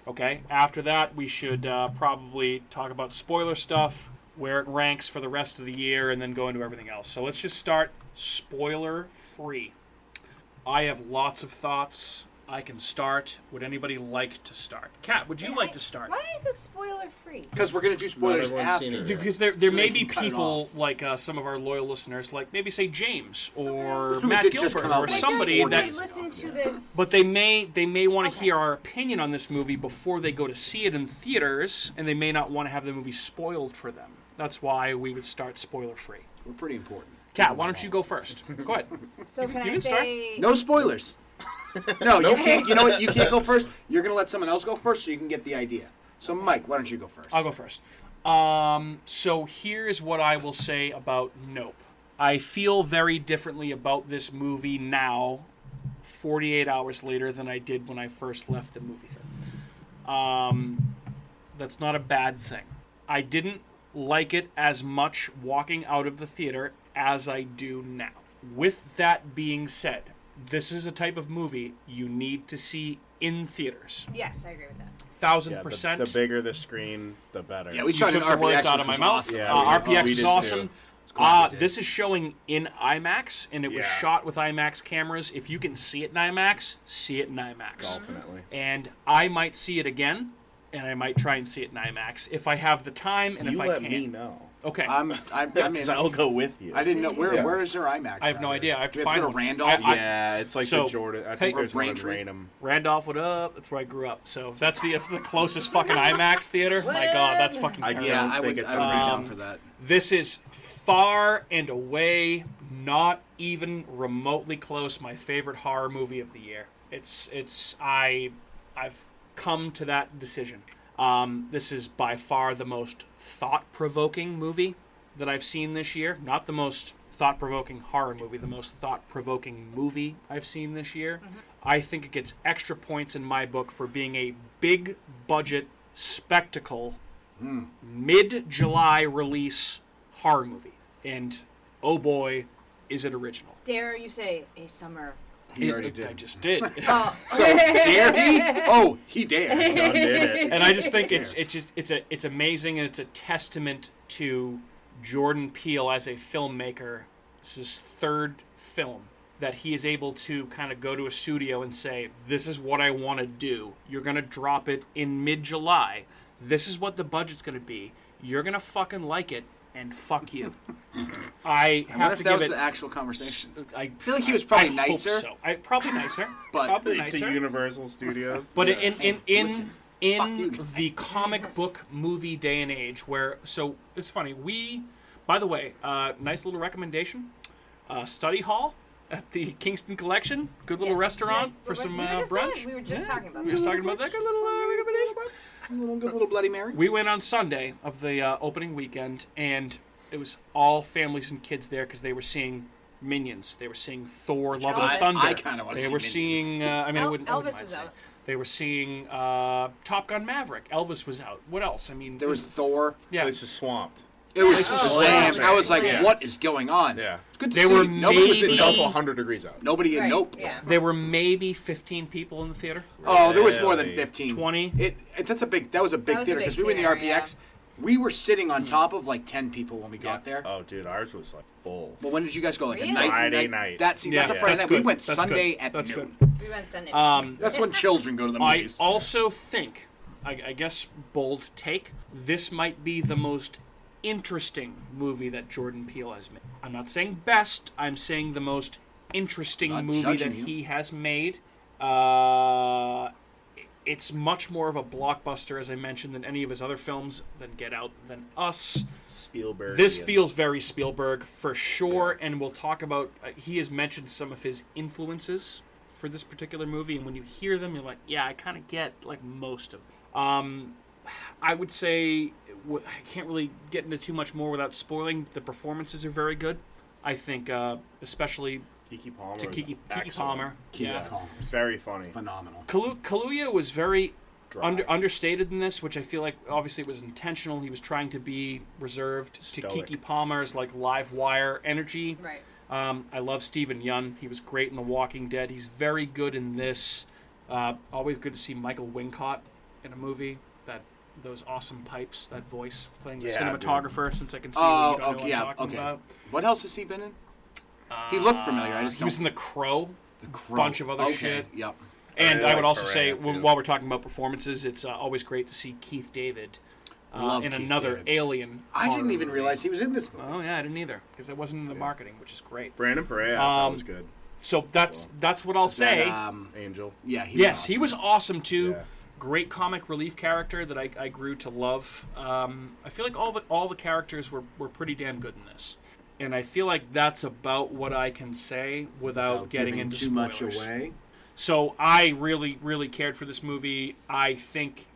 Okay. After that, we should probably talk about spoiler stuff, where it ranks for the rest of the year, and then go into everything else. So let's just start spoiler-free. I have lots of thoughts. I can start. Would anybody like to start? Kat, would you like to start? Why is this spoiler free? Because we're gonna do spoilers everyone's seen after. it. Because there So may they be can cut it people off. like some of our loyal listeners, like maybe say James or This movie Matt did just Gilbert come out or like somebody 4 that. days ago. listen to this. But they may want to Okay. hear our opinion on this movie before they go to see it in theaters, and they may not want to have the movie spoiled for them. That's why we would start spoiler free. We're pretty important. Kat, why don't you go first? Go ahead. So can You I can start. say No spoilers. No, you can't. You know what? You can't go first. You're gonna let someone else go first, so you can get the idea. So, Mike, why don't you go first? I'll go first. So here's what I will say about Nope. I feel very differently about this movie now, 48 hours later, than I did when I first left the movie theater. That's not a bad thing. I didn't like it as much walking out of the theater as I do now. With that being said, this is a type of movie you need to see in theaters. yes, I agree with that. 1,000%. The bigger the screen, the better. Yeah, we You saw it in took the RPX, words out which of my was mouth. awesome. Yeah, RPX we is did awesome. too. glad we did. This is showing in IMAX, and it was Yeah. shot with IMAX cameras. If you can see it in IMAX, see it in IMAX. Definitely. And I might see it again and I might try and see it in IMAX if I have the time and You if I let can. me know. Okay. I'm Because I'll go with you. I didn't know where is there IMAX? I have no idea. I have Do to we have find to go one. to Randolph? Yeah, it's like So, the Jordan. I hey- think there's one in Braintree? Raynham. Randolph, what up? That's where I grew up. So if that's the closest fucking IMAX theater, my God, that's fucking terrible. Yeah, don't I think would. it's I would be around. down for that. This is far and away, not even remotely close, my favorite horror movie of the year. I've come to that decision. This is by far the most thought-provoking movie that I've seen this year. Not the most thought-provoking horror movie, the most thought-provoking movie I've seen this year. Mm-hmm. I think it gets extra points in my book for being a big-budget spectacle, mid-July release horror movie. And, oh boy, is it original. Dare you say a summer? He already did. I just did. Oh. So dare he? Oh, he dared. Done did it. And I just think it's amazing, and it's a testament to Jordan Peele as a filmmaker. This is his third film that he is able to kind of go to a studio and say, "This is what I want to do. You're gonna drop it in mid-July. This is what the budget's gonna be. You're gonna fucking like it, and fuck you." I I have wonder to if that give was it. the actual conversation. I feel like he was probably I hope nicer. so. Probably nicer. But- probably To nicer. Universal Studios. But Yeah. Listen, fuck you in guys. the comic book movie day and age, where it's funny. By the way, nice little recommendation. Study hall at the Kingston Collection. Good little Yes, restaurant yes, for some we were just brunch. saying- we were just talking about We were just that. talking about that. Good little recommendation. Good little Bloody Mary. We went on Sunday of the opening weekend, and it was all families and kids there because they were seeing Minions. They were seeing Thor: Love and Elvis. Thunder. I kinda wanna They see were Minions. seeing. I mean, I wouldn't Elvis mind was saying. out. They were seeing Top Gun Maverick. Elvis was out. What else? I mean, There was Thor. yeah. Place is swamped. It was Oh, slammed. yeah. I was like, Yeah. what is going on? Yeah. It's good to They see. were Nobody was in maybe- It's Nope. also 100 degrees out. Nobody in Right, Nope. yeah. There were maybe 15 people in the theater. Oh, there was more than Really? 15. 20? That was a big That was a theater big because we were in the theater, RPX. We were sitting on top of like 10 people when we got there. Oh, dude, ours was like full. Well, when did you guys go? Like Really? a night? Friday night. That's Yeah, a Friday that's night. We good. went That's Sunday good. at That's noon. good. We went Sunday. That's when children go to the I movies. also think, I guess, bold take, this might be the most interesting movie that Jordan Peele has made. I'm not saying best, I'm saying the most interesting Not movie judging that you. he has made. It's much more of a blockbuster, as I mentioned, than any of his other films, than Get Out, than Us. Spielberg. This feels very Spielberg for sure, and we'll talk about. He has mentioned some of his influences for this particular movie, and when you hear them, you're like, yeah, I kind of get like most of them. I would say I can't really get into too much more without spoiling. The performances are very good. I think, especially Kiki Palmer. to was Kiki excellent. Palmer. Keep Yeah. it calm. Very funny. Phenomenal. Kaluuya was very Dry. understated in this, which I feel like obviously it was intentional. He was trying to be reserved to Stoic. Kiki Palmer's like live wire energy. Right. I love Stephen Yeun. He was great in The Walking Dead. He's very good in this. Always good to see Michael Wincott in a movie. Those awesome pipes, that voice, playing the Yeah, cinematographer. Since I can see Oh, you don't know okay, what yeah, I'm talking okay. about. What else has he been in? He looked familiar. I just He was in don't. The Crow. The Crow. bunch of other Okay, shit. Yep. And really I would like also say, Piranha, too. while we're talking about performances, it's always great to see Keith David Love in Keith another David. Alien. I didn't horror even movie. realize he was in this movie. Oh yeah, I didn't either because I wasn't in the marketing, which is great. Brandon Perea, I thought Um, was good. So that's what I'll Is that, say. Angel. yeah, he Yes, was he awesome. was awesome too. Yeah. Great comic relief character that I grew to love. I feel like all the characters were pretty damn good in this, and I feel like that's about what I can say without getting giving into too spoilers. much away. So I really cared for this movie. I think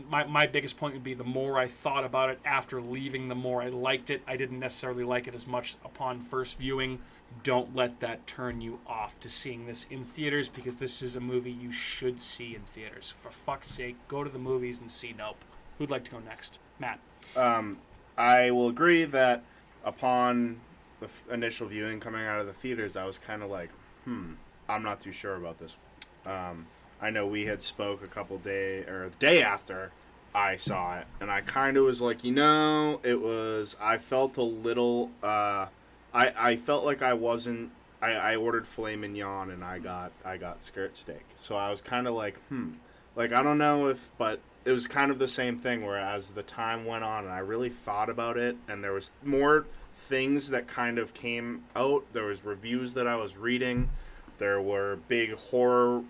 my biggest point would be the more I thought about it after leaving, the more I liked it. I didn't necessarily like it as much upon first viewing. Don't let that turn you off to seeing this in theaters because this is a movie you should see in theaters. For fuck's sake, go to the movies and see Nope. Who'd like to go next? Matt. I will agree that upon the initial viewing coming out of the theaters, I was kind of like, I'm not too sure about this. I know we had spoke the day after I saw it, and I kind of was like, I felt a little, I felt like I wasn't, I ordered filet mignon and I got skirt steak. So I was kind of like, like, I don't know but it was kind of the same thing where as the time went on and I really thought about it and there was more things that kind of came out. There was reviews that I was reading. There were big horror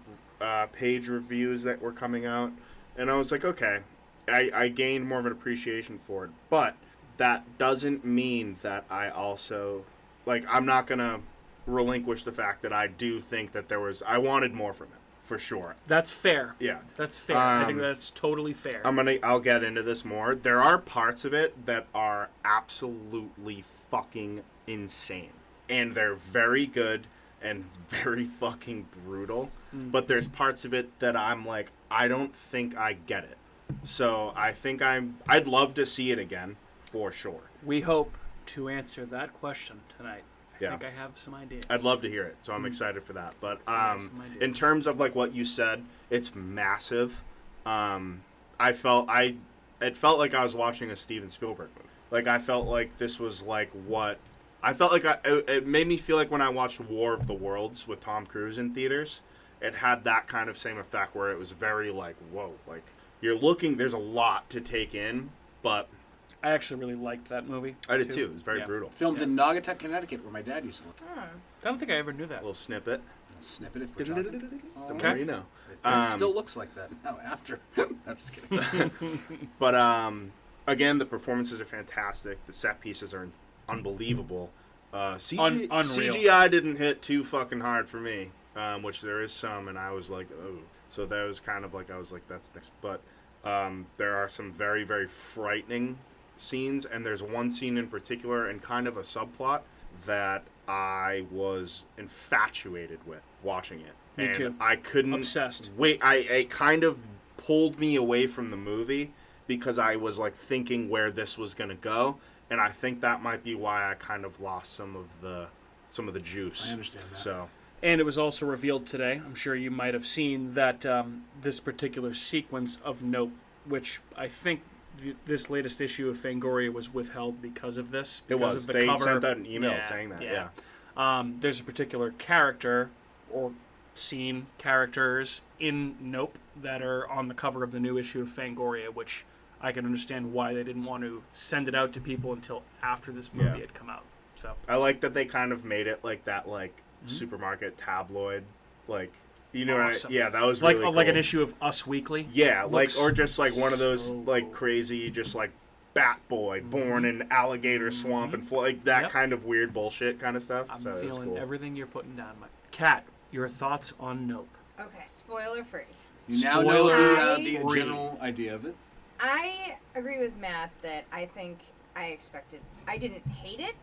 page reviews that were coming out. And I was like, okay, I gained more of an appreciation for it. But that doesn't mean that I also, like, I'm not going to relinquish the fact that I do think that I wanted more from it, for sure. That's fair. Yeah. That's fair. I think that's totally fair. I'll get into this more. There are parts of it that are absolutely fucking insane. And they're very good and very fucking brutal. But there's parts of it that I'm like, I don't think I get it. So I think I'd love to see it again, for sure. We hope to answer that question tonight. I Yeah. think I have some ideas. I'd love to hear it, so I'm excited for that. But in terms of like what you said, it's massive. It felt like I was watching a Steven Spielberg movie. Like I felt like this was like what I felt like. It made me feel like when I watched War of the Worlds with Tom Cruise in theaters. It had that kind of same effect where it was very like, whoa, like you're looking. There's a lot to take in, but I actually really liked that movie. I did too. It was very brutal. Filmed in Naugatuck, Connecticut, where my dad used to live. Oh. I don't think I ever knew that. A little snippet. Snippet if we're talking. The Okay. more you know. It still looks like that. No, after. I'm just kidding. But again, the performances are fantastic. The set pieces are unbelievable. Unreal. CGI didn't hit too fucking hard for me, which there is some, and I was like, oh. So that was kind of like, I was like, that's next. But there are some very, very frightening scenes, and there's one scene in particular and kind of a subplot that I was infatuated with watching it. Me and too. I couldn't Obsessed. wait. It kind of pulled me away from the movie because I was like thinking where this was going to go, and I think that might be why I kind of lost some of the juice. I understand that. So And it was also revealed today, I'm sure you might have seen, that this particular sequence of Nope, which I think this latest issue of Fangoria was withheld because of this. it Because was. of the They cover. sent out an email saying that. Yeah. There's a particular character or scene characters in Nope that are on the cover of the new issue of Fangoria, which I can understand why they didn't want to send it out to people until after this movie had come out. So I like that they kind of made it like that, like supermarket tabloid, like you know, Awesome. yeah, that was like really like an cool. issue of Us Weekly. Yeah, like Looks or just like one of those so like cool. crazy, just like Bat Boy born in alligator swamp and like that Yep. kind of weird bullshit kind of stuff. I'm So it was feeling cool. everything you're putting down. Kat, your thoughts on Nope? Okay, spoiler free. You now know the Spoiler-free. general idea of it. I agree with Matt that I think I expected. I didn't hate it.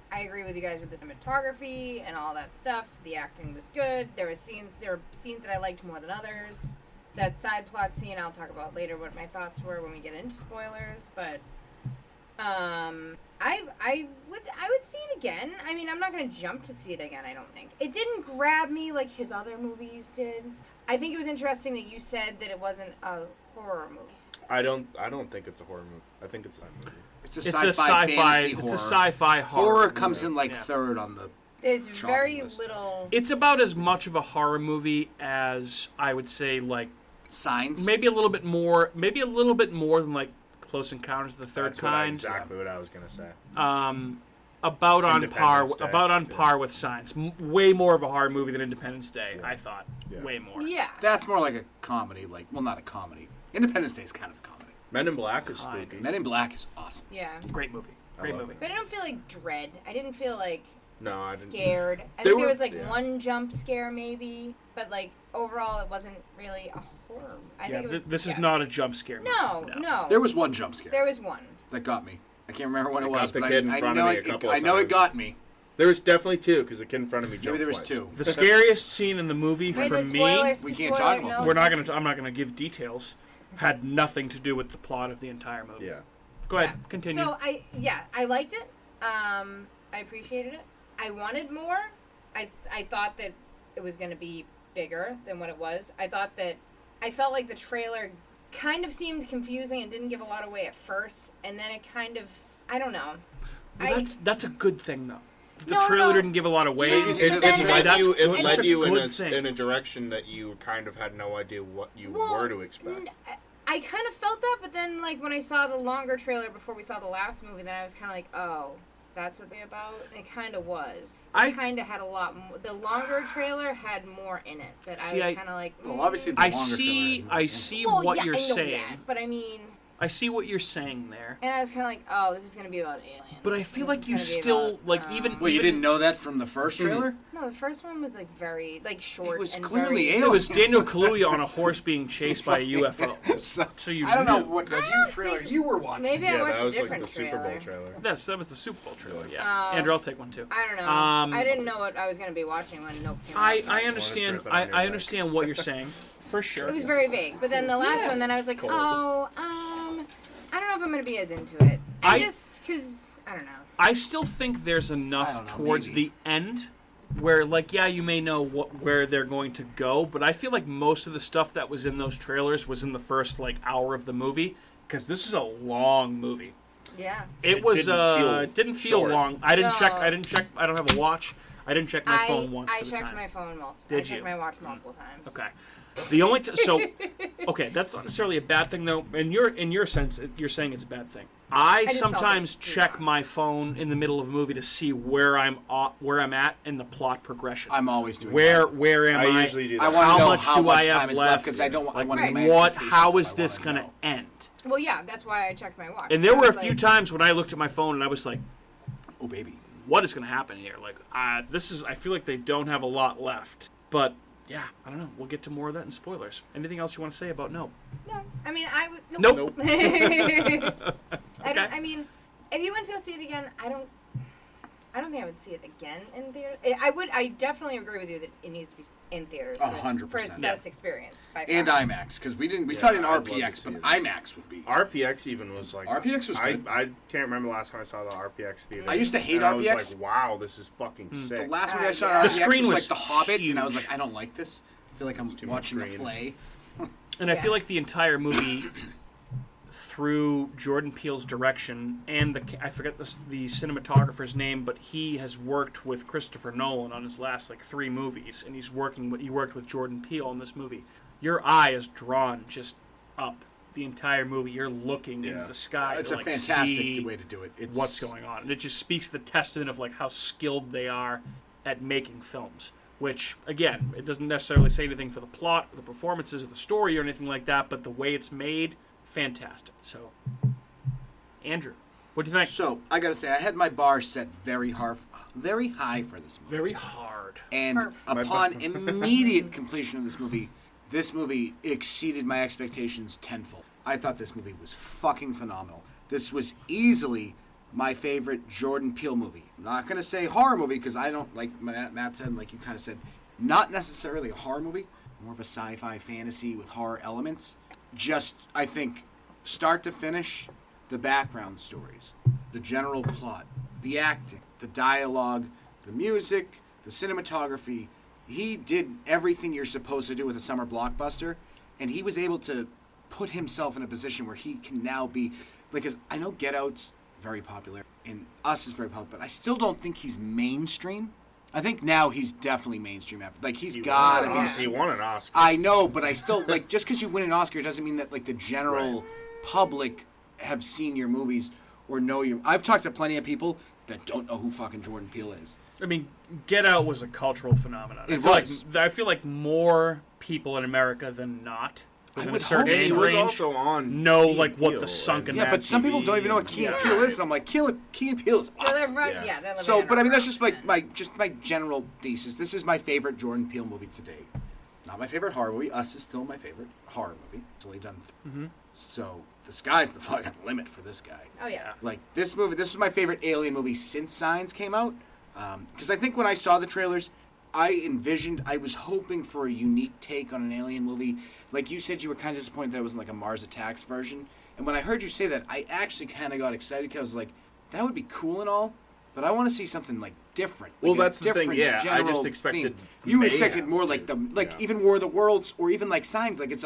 I agree with you guys with the cinematography and all that stuff. The acting was good. There were scenes that I liked more than others. That side plot scene I'll talk about later. What my thoughts were when we get into spoilers, but I would see it again. I mean, I'm not gonna jump to see it again. I don't think it didn't grab me like his other movies did. I think it was interesting that you said that it wasn't a horror movie. I don't think it's a horror movie. I think it's a movie. It's a It's sci-fi, a sci-fi. fantasy It's horror. a sci-fi horror. Horror comes in like Yeah. third on the. There's Shopping very list. little. It's about as much of a horror movie as I would say, like Signs. maybe a little bit more than like Close Encounters of the Third That's Kind. exactly what I was gonna say. About on par. Independence Day. About on Yeah. par with Signs. Way more of a horror movie than Independence Day. Yeah. I thought. Yeah. Way more. Yeah. That's more like a comedy. Like, well, not a comedy. Independence Day is kind of a comedy. Men in Black is Kind. spooky. Men in Black is awesome. Yeah. Great movie. Great love movie. But I don't feel like dread. I didn't feel like No, I didn't. scared. I There think there were- was like yeah. one jump scare maybe, but like overall it wasn't really a horror. I Yeah, think it was. this is yeah. not a jump scare movie. No. There was one jump scare There was one. that got me. I can't remember what it It got was, the but kid in I front of know me a couple of I know it times. got me. There was definitely two because the kid in front of me jumped Maybe there was twice. two. The scariest scene in the movie Wait, for the me. spoilers, We can't spoiler talk about notes? We're not gonna. I'm not gonna give details. Had nothing to do with the plot of the entire movie. Yeah. Go ahead. Yeah. Continue. So I liked it. I appreciated it. I wanted more. I thought that it was going to be bigger than what it was. I felt like the trailer kind of seemed confusing and didn't give a lot away at first, and then it kind of, I don't know. Well, that's a good thing though. The No, trailer no. didn't give a lot away. No, It But then- led that's- you. It that's led you good in thing. a direction that you kind of had no idea what you Well, were to expect. I kind of felt that, but then like when I saw the longer trailer before we saw the last movie, then I was kind of like, oh, that's what they're about. And it kind of was. It kind of had a lot more. The longer trailer had more in it that I was kind of like. Well, obviously, the I longer see. trailer I see well, what yeah, you're I know saying. that, but I mean. I see what you're saying there. And I was kind of like, oh, this is going to be about aliens. But I feel This like is you gonna be still about, like even. Well, you didn't know that from the first trailer? No, the first one was like very like short. It was and clearly very, aliens. It was Daniel Kaluuya on a horse being chased by a UFO. So you I don't know knew. what I new don't trailer think- you were watching. Maybe I Yeah, watched that a was like different the Super Bowl trailer. trailer. That was the Super Bowl trailer. Yeah, Oh. Andrew, I'll take one too. I don't know. I didn't know what I was going to be watching when Nope came out. I understand. drip it on your I back. understand what you're saying for sure. It was very vague. But then the last one, then I was like, Cold. I don't know if I'm going to be as into it. I- Just because, I don't know. I still think there's I enough don't know, towards maybe. the end where, like, yeah, you may know where they're going to go, but I feel like most of the stuff that was in those trailers was in the first, like, hour of the movie, because this is a long movie. Yeah. It was didn't feel feel short. long. I didn't No. check. I don't have a watch. I didn't check my phone once. I for the checked time. my phone multiple. Did I checked you? my watch multiple times. Okay. The only okay, that's not necessarily a bad thing though. In your sense, you're saying it's a bad thing. I just felt sometimes it too check long. my phone in the middle of a movie to see where I'm at in the plot progression. I'm always doing where that. am I? I usually do that. I want How to know much how do much I have time is left? left because I don't. I want to Right. get my What? expectations How up. is I this wanna gonna know. end? Well, yeah, that's why I checked my watch. And there I were a was few like- times when I looked at my phone and I was like, Oh baby. "What is gonna happen here?" Like, this is. I feel like they don't have a lot left. But yeah, I don't know. We'll get to more of that in spoilers. Anything else you want to say about Nope? No, I mean, I would. Nope. I don't. I mean, if you went to go see it again, I don't think I would see it again in theater. I would. I definitely agree with you that it needs to be in theaters. 100%. For its best experience. By far. And IMAX because we Yeah, saw it in I'd love to RPX, see but it. IMAX would be. RPX even was like RPX was good. I can't remember the last time I saw the RPX theater. I used to hate and I was RPX. like, wow, this is fucking sick. The last movie I saw yeah. on The RPX screen was was like The Hobbit, and I was huge. like, I don't like this. I feel like I'm too much watching a green. play. And I Yeah. feel like the entire movie, through Jordan Peele's direction and I forget the cinematographer's name, but he has worked with Christopher Nolan on his last like 3 movies, and he worked with Jordan Peele in this movie. Your eye is drawn just up the entire movie. You're looking into the sky. It's to, a like, fantastic see way to do it. It's what's going on, and it just speaks the testament of like how skilled they are at making films. Which, again, it doesn't necessarily say anything for the plot, or the performances, or the story, or anything like that, but the way it's made, fantastic. So, Andrew, what do you think? So I gotta say, I had my bar set very high for this movie. Very hard. And Perfect. upon immediate completion of this movie exceeded my expectations tenfold. I thought this movie was fucking phenomenal. This was easily my favorite Jordan Peele movie. I'm not going to say horror movie because I don't, like Matt said, like you kind of said, not necessarily a horror movie, more of a sci-fi fantasy with horror elements. Just, I think, start to finish, the background stories, the general plot, the acting, the dialogue, the music, the cinematography. He did everything you're supposed to do with a summer blockbuster, and he was able to put himself in a position where he can now be, because I know Get Out's very popular, and Us is very popular, but I still don't think he's mainstream. I think now he's definitely mainstream after. Like, he's got to be. He won an Oscar. I know, but I still, like, just because you win an Oscar doesn't mean that, like, the general public have seen your movies or know you. I've talked to plenty of people that don't know who fucking Jordan Peele is. I mean, Get Out was a cultural phenomenon. It was. I feel like more people in America than not, within a would certain hope And age he so. was range, also on know, Key like, what Peele the sunken and Yeah, Mad but some people TV don't even know what Key and Peele is, and I'm like, Key and Peele is So they're awesome. right, Yeah. they're living So, in but I mean, our that's just like world. my general thesis. This is my favorite Jordan Peele movie to date. Not my favorite horror movie. Us is still my favorite horror movie. It's only done. So the sky's the fucking limit for this guy. Oh yeah. Like this movie, this was my favorite Alien movie since Signs came out. Because I think when I saw the trailers, I was hoping for a unique take on an Alien movie. Like you said, you were kind of disappointed that it wasn't like a Mars Attacks version. And when I heard you say that, I actually kind of got excited because I was like, that would be cool and all, but I want to see something like different. Well, like a that's the thing, different yeah, I just general expected theme. You mayhem, expected more like yeah. even War of the Worlds or even like Signs. Like it's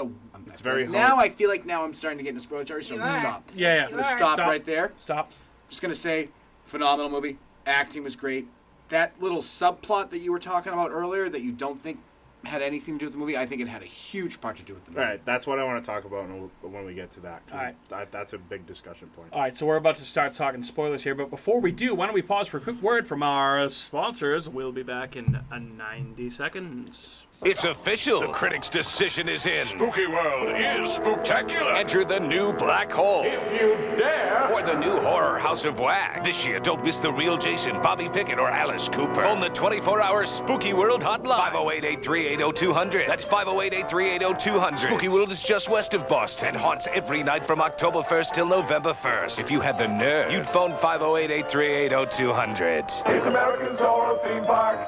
very now. hard. I feel like now I'm starting to get into spoiler territory, so You I'm gonna are. stop. Yeah, yeah. I'm gonna You are. stop Stop. right there. Stop. Just gonna say, phenomenal movie. Acting was great. That little subplot that you were talking about earlier that you don't think had anything to do with the movie. I think it had a huge part to do with the movie. All right, that's what I want to talk about when we get to that. 'Cause All right. That's a big discussion point. All right, so we're about to start talking spoilers here, but before we do, why don't we pause for a quick word from our sponsors? We'll be back in 90 seconds. It's official. The critics' decision is in. Spooky World is spooktacular. Enter the new black hole. If you dare. Or the new horror House of Wax. This year, don't miss the real Jason, Bobby Pickett, or Alice Cooper. Phone the 24-hour Spooky World hotline. 508-838-0200. That's 508-838-0200. Spooky World is just west of Boston and haunts every night from October 1st till November 1st. If you had the nerve, you'd phone 508-838-0200. It's America's horror theme park,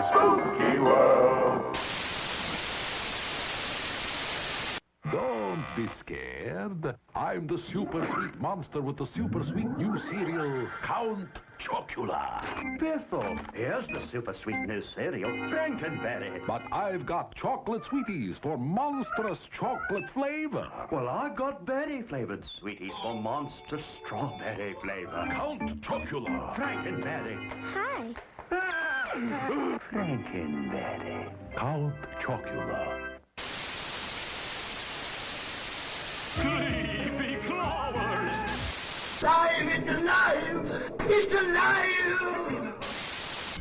Spooky World. Don't be scared. I'm the super sweet monster with the super sweet new cereal, Count Chocula. Biffle, here's the super sweet new cereal, Frankenberry. But I've got chocolate sweeties for monstrous chocolate flavor. Well, I got berry-flavored sweeties for monster strawberry flavor. Count Chocula. Frankenberry. Hi. Frankenberry. Count Chocula. Sleepy Clovers. Alive! It's alive! It's alive!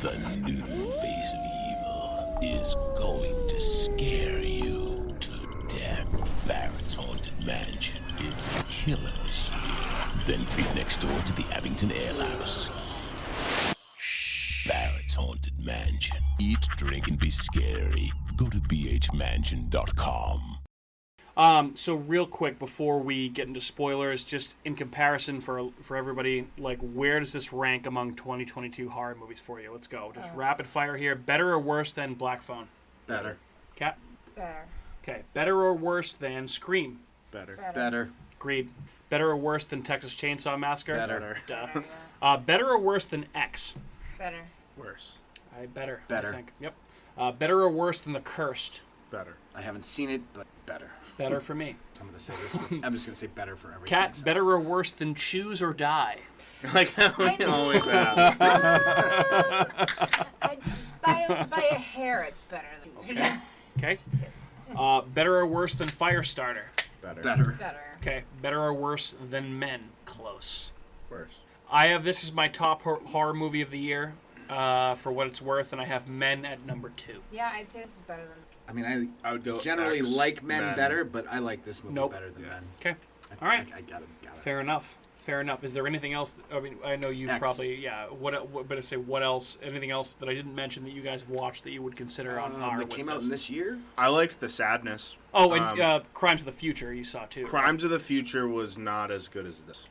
The new face of evil is going to scare you to death. Barrett's Haunted Mansion. It's a killer this year. Then right next door to the Abington Ale House. Barrett's Haunted Mansion. Eat, drink, and be scary. Go to bhmansion.com. So real quick before we get into spoilers, just in comparison for everybody, like where does this rank among 2022 horror movies for you? Let's go. Just rapid fire here. Better or worse than Black Phone? Better. Cat? Better. Okay. Better or worse than Scream? Better. Better. Agreed. Better or worse than Texas Chainsaw Massacre? Better. Duh. Better or worse than X? Better. Worse. Better. Better. I think. Yep. Better or worse than The Cursed? Better. I haven't seen it, but better. Better for me. I'm gonna say this. I'm just gonna say better for everything. Cat, so. better or worse than Choose or Die? Like we always have. By a hair, it's better than. Okay. Better or worse than Firestarter? Better. Better. Better. Okay. Better or worse than Men? Close. Worse. I have this is my top horror movie of the year, for what it's worth, and I have Men at number 2. Yeah, I'd say this is better than. I mean, I would go generally X, like Men Men. better, but I like this movie Nope. better than Men. Okay. All right. I got it. Fair enough. Fair enough. Is there anything else? I mean, I know you've X. probably but I say what else? Anything else that I didn't mention that you guys have watched that you would consider on par That with came this? out in this year. I liked The Sadness. Oh, and Crimes of the Future you saw too. Crimes of the Future was not as good as this.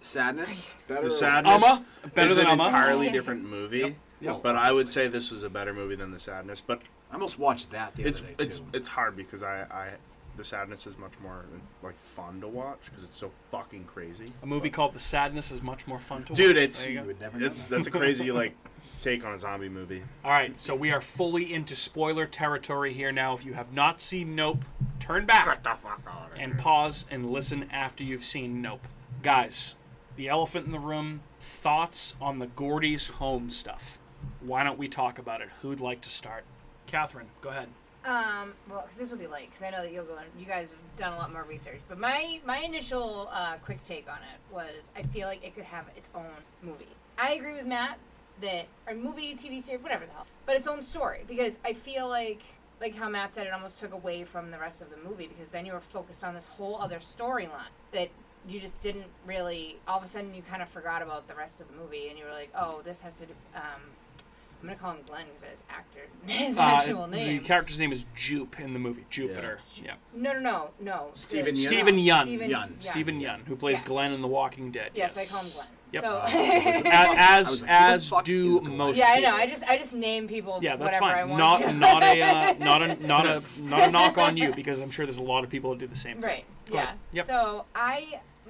Sadness. Better. The Sadness Better is than an Amma? entirely different movie. Yep. But I would say this was a better movie than The Sadness. But I almost watched that the other day too. it's hard because The Sadness is much more like fun to watch because it's so fucking crazy. A movie called The Sadness is much more fun to watch. Dude, it's There you go. would never know that. that's a crazy like take on a zombie movie. All right, so we are fully into spoiler territory here now. If you have not seen Nope, turn back Get the fuck out of and here. pause and listen after you've seen Nope. Guys, the elephant in the room, thoughts on the Gordy's home stuff. Why don't we talk about it? Who'd like to start? Catherine, go ahead. Well, because this will be late, because I know that you'll go and you guys have done a lot more research. But my initial quick take on it was I feel like it could have its own movie. I agree with Matt that a movie, TV series, whatever the hell, but its own story, because I feel like how Matt said, it almost took away from the rest of the movie, because then you were focused on this whole other storyline that you just didn't really. All of a sudden, you kind of forgot about the rest of the movie, and you were like, oh, this has to. I'm gonna call him Glenn because that's his actual name. The character's name is Jupe in the movie Jupiter. Yeah. No. Steven Yeun. Stephen Yeun. Steven Yeun, who plays Yes. Glenn in The Walking Dead. Yes, I call him Glenn. Yep. So, as fuck do is Glenn? most. yeah, I know. people. I just name people. Yeah, that's whatever fine. I want to. Not a knock on you, because I'm sure there's a lot of people who do the same thing. Right. Go Yeah. ahead. Yep. So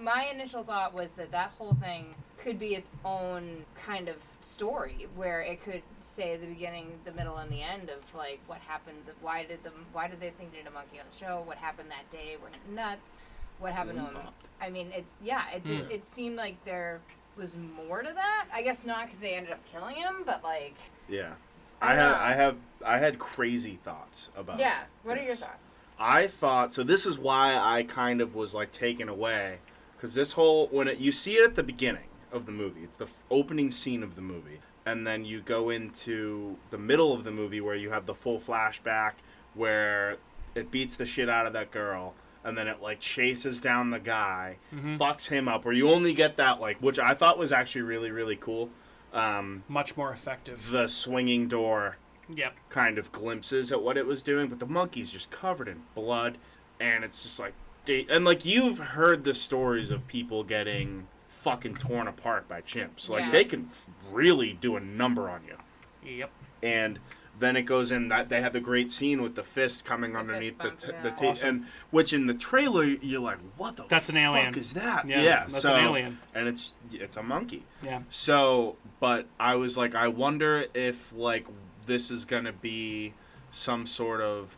my initial thought was that whole thing could be its own kind of story, where it could say the beginning, the middle, and the end of like what happened. Why did they think they did a monkey on the show? What happened that day? Were it nuts? What happened to him? I mean, it seemed like there was more to that. I guess not because they ended up killing him, but like. Yeah. I had crazy thoughts about. Yeah. What are your thoughts? I thought so. This is why I kind of was like taken away, because this whole you see it at the beginning of the movie, it's the opening scene of the movie, and then you go into the middle of the movie where you have the full flashback where it beats the shit out of that girl, and then it like chases down the guy, fucks him up, where you only get that like, which I thought was actually really, really cool. Much more effective. The swinging door. Yep. Kind of glimpses at what it was doing, but the monkey's just covered in blood, and it's just like, and like you've heard the stories of people getting fucking torn apart by chimps. Like they can really do a number on you. Yep. And then it goes in that they have the great scene with the fist coming underneath the tape, awesome. and which in the trailer you're like, what the That's an alien. fuck is that? Yeah, that's an alien. And it's a monkey. Yeah. So, but I was like, I wonder if like this is gonna be some sort of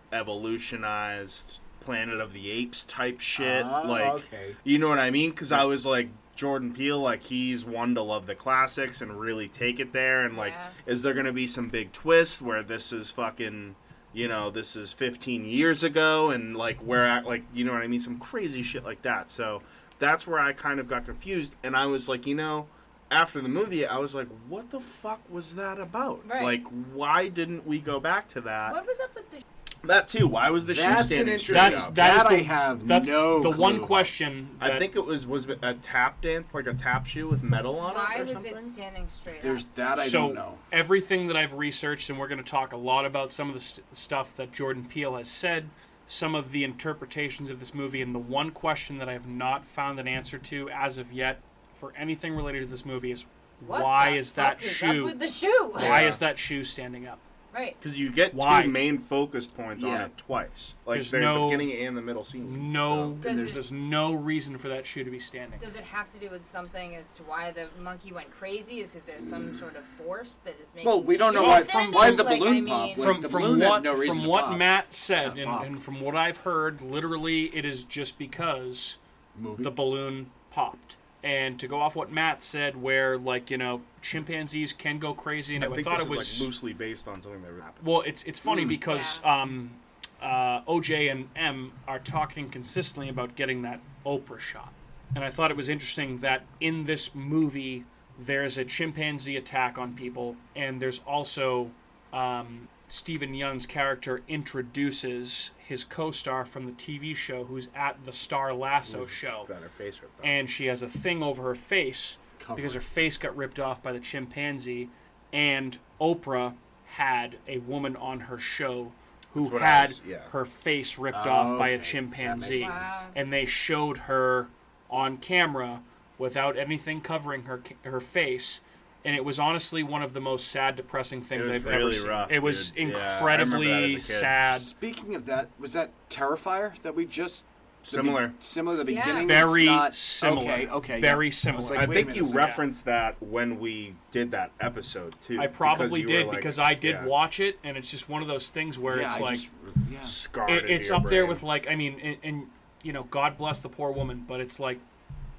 evolutionized Planet of the Apes type shit. You know what I mean? Because I was like, Jordan Peele, like he's one to love the classics and really take it there, and like, is there gonna be some big twist where this is fucking, this is 15 years ago, and like where, like, you know what I mean, some crazy shit like that. So that's where I kind of got confused, and I was like, after the movie, I was like, what the fuck was that about? Right. Like, why didn't we go back to that? What was up with the? That too. Why was the shoe standing straight up? I have that's no the clue. one question. I think it was it a tap dance, like a tap shoe with metal on Why it or was something? it standing straight There's up? that I don't know. Everything that I've researched, and we're going to talk a lot about some of the stuff that Jordan Peele has said, some of the interpretations of this movie, and the one question that I have not found an answer to as of yet for anything related to this movie is why is that shoe? Up with the shoe? Why is that shoe standing up? Right. Because you get Why? two main focus points on it twice. Like There's the no- beginning and the middle scene. No, So- there's no reason for that shoe to be standing. Does it have to do with something as to why the monkey went crazy? Is because there's some sort of force that is making? Well, we don't know the why. shoe stand? Why the Like, balloon I mean, pop? Like, From the balloon had no reason from to what pop. Matt said, Yeah, pop. and from what I've heard, literally it is just because the balloon popped. And to go off what Matt said, where like chimpanzees can go crazy, and I I think thought this it was is like loosely based on something that happened. Well, it's funny because OJ and M are talking consistently about getting that Oprah shot. And I thought it was interesting that in this movie, there's a chimpanzee attack on people, and there's also Stephen Young's character introduces his co-star from the TV show who's at the Star Lasso show. Got her face ripped off. And she has a thing over her face because her face got ripped off by the chimpanzee, and Oprah had a woman on her show who had her face ripped off by a chimpanzee, and they showed her on camera without anything covering her face, and it was honestly one of the most sad, depressing things I've ever seen. Rough, it was dude. incredibly sad. Speaking of that, was that Terrifier that we just similar? Similar. The beginning. Very it's not, similar. Okay. Very I similar. was like, I wait a think minute, you referenced that when we did that episode too. I probably because you were did like, because I did watch it, and it's just one of those things where it's like scarred it's into up your there brain. with like, I mean, and God bless the poor woman, but it's like,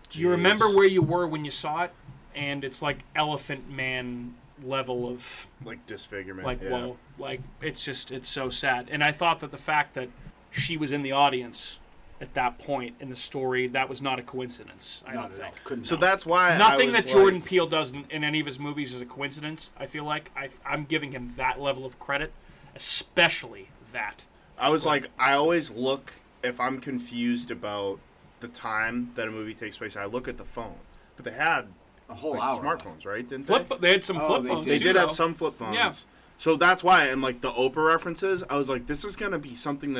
do you remember where you were when you saw it? And it's like Elephant Man level of like disfigurement. Like whoa, like it's so sad. And I thought that the fact that she was in the audience at that point in the story, that was not a coincidence. I don't think. So that's why nothing I was that Jordan Peele does in any of his movies is a coincidence. I feel like I'm giving him that level of credit, especially that. I was like, I always look if I'm confused about the time that a movie takes place. I look at the phone, but they had a whole like, hour smartphones, right? Didn't they had some flip phones. They did too, have though. some flip phones. Yeah. So that's why, and like the Oprah references, I was like, this is gonna be something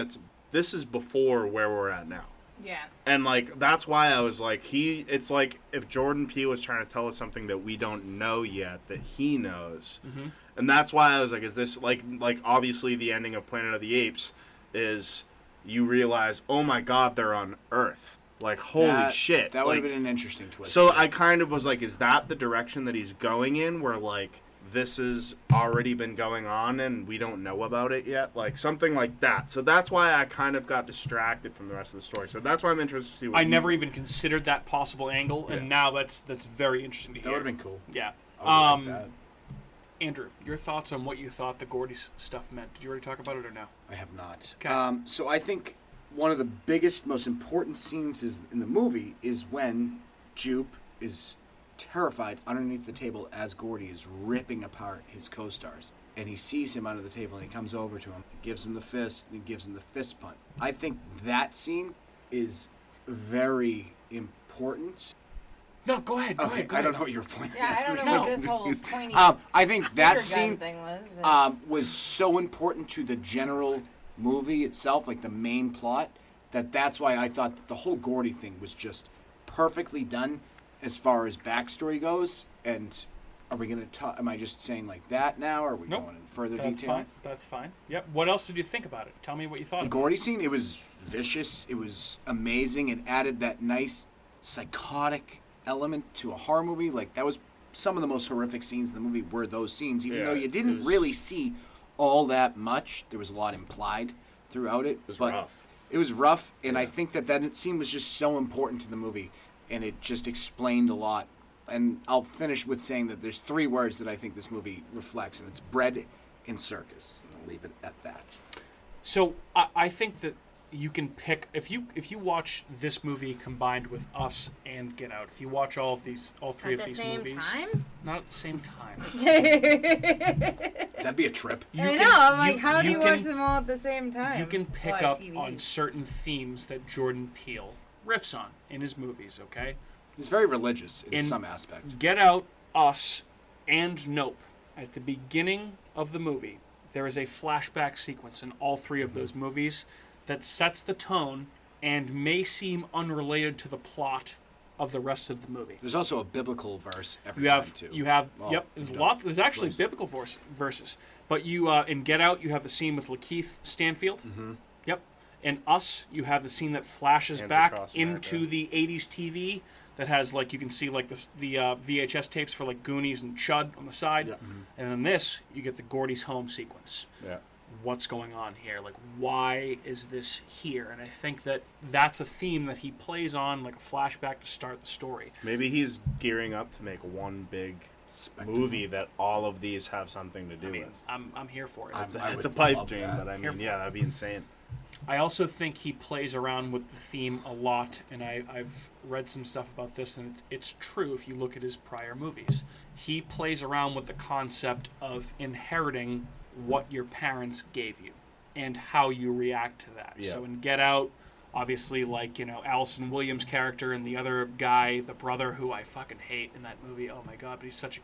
this is before where we're at now. Yeah. And like that's why I was like, it's like if Jordan Peele was trying to tell us something that we don't know yet that he knows. Mm-hmm. And that's why I was like, is this like obviously the ending of Planet of the Apes is you realize, oh my God, they're on Earth. Like, holy shit. That would have been an interesting twist. So I kind of was like, is that the direction that he's going in where like this has already been going on and we don't know about it yet? Like something like that. So that's why I kind of got distracted from the rest of the story. So that's why I'm interested to see what I never even considered that possible angle, and now that's very interesting to hear. That would have been cool. Yeah. I would like that. Andrew, your thoughts on what you thought the Gordy stuff meant. Did you already talk about it or no? I have not. Okay. So I think one of the biggest, most important scenes in the movie is when Jupe is terrified underneath the table as Gordy is ripping apart his co-stars. And he sees him under the table and he comes over to him, gives him the fist, and he gives him the fist bump. I think that scene is very important. No, go ahead. Go ahead. I don't know what your point is. Yeah, I don't know what this whole pointy I think that finger gun scene thing was so important to the general movie itself, like the main plot, that's why I thought that the whole Gordy thing was just perfectly done as far as backstory goes. And are we going to talk? Am I just saying like that now, or are we going in further detail? Fine. That's fine. Yep. What else did you think about it? Tell me what you thought. The Gordy scene, it was vicious. It was amazing. It added that nice psychotic element to a horror movie. Like, that was some of the most horrific scenes in the movie were those scenes, even though you didn't really see all that much. There was a lot implied throughout it. It was rough. It was rough, and I think that scene was just so important to the movie, and it just explained a lot. And I'll finish with saying that there's 3 words that I think this movie reflects, and it's bread and circus. And I'll leave it at that. So I think that you can pick if you watch this movie combined with Us and Get Out. If you watch all 3 of these movies, time? Not at the same time. That'd be a trip. I know. I'm like, how do you watch them all at the same time? You can pick up on certain themes that Jordan Peele riffs on in his movies. Okay. He's very religious in some aspect. Get Out, Us, and Nope. At the beginning of the movie, there is a flashback sequence in all 3 of those movies that sets the tone and may seem unrelated to the plot of the rest of the movie. There's also a biblical verse every time, too. There's actually biblical verses. But you in Get Out, you have the scene with Lakeith Stanfield. Mm-hmm. Yep. In Us, you have the scene that flashes back into the 80s TV that has, like, you can see, like, the VHS tapes for, like, Goonies and Chud on the side. Yeah. Mm-hmm. And in this, you get the Gordy's home sequence. Yeah. What's going on here? Like, why is this here? And I think that that's a theme that he plays on, like a flashback to start the story. Maybe he's gearing up to make one big movie that all of these have something to do with. I'm here for it. It's a pipe dream, but I mean, yeah, that'd be insane. I also think he plays around with the theme a lot, and I've read some stuff about this, and it's true if you look at his prior movies. He plays around with the concept of inheriting what your parents gave you and how you react to that. Yeah. So in Get Out, obviously, like, you know, Allison Williams' character and the other guy, the brother who I fucking hate in that movie. Oh my god, but he's such a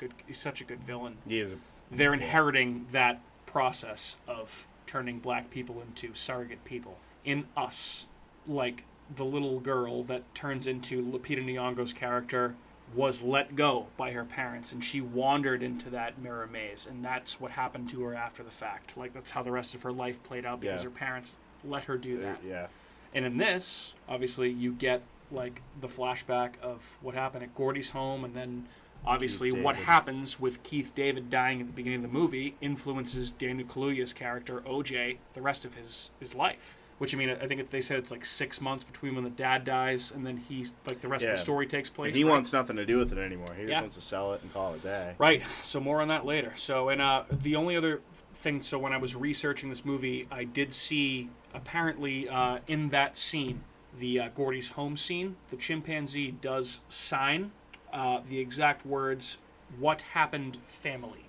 good villain. He is. They're inheriting that process of turning black people into surrogate people. In Us, like, the little girl that turns into Lupita Nyong'o's character was let go by her parents, and she wandered into that mirror maze, and that's what happened to her after the fact. Like, that's how the rest of her life played out, because her parents let her do that. Yeah. And in this, obviously, you get, like, the flashback of what happened at Gordy's home, and then obviously what happens with Keith David dying at the beginning of the movie influences Daniel Kaluuya's character, OJ, the rest of his life. Which, I mean, I think they said it's like 6 months between when the dad dies and then the rest of the story takes place. He wants nothing to do with it anymore. He just wants to sell it and call it a day. Right. So more on that later. So, and the only other thing, so when I was researching this movie, I did see, apparently, in that scene, the Gordy's home scene, the chimpanzee does sign the exact words, "What happened, family?"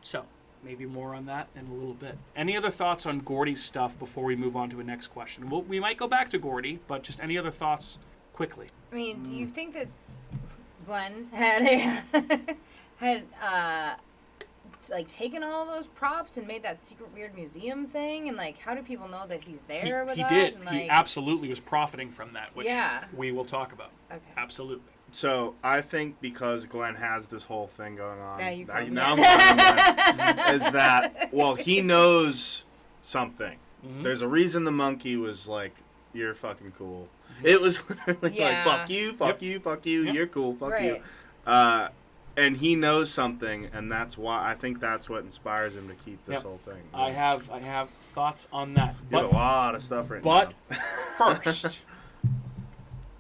So, maybe more on that in a little bit. Any other thoughts on Gordy's stuff before we move on to a next question? We might go back to Gordy, but just any other thoughts quickly? I mean, do you think that Glenn had like taken all those props and made that secret weird museum thing? And like, how do people know that he's there with that? He did. And, like, he absolutely was profiting from that, which we will talk about. Okay. Absolutely. So I think because Glenn has this whole thing going on, now is that, well, he knows something. Mm-hmm. There's a reason the monkey was like, "You're fucking cool." It was literally like, "Fuck you, fuck you, fuck you. You're cool, fuck you." And he knows something, and that's why I think that's what inspires him to keep this whole thing. I have thoughts on that. But a lot of stuff right now. But first,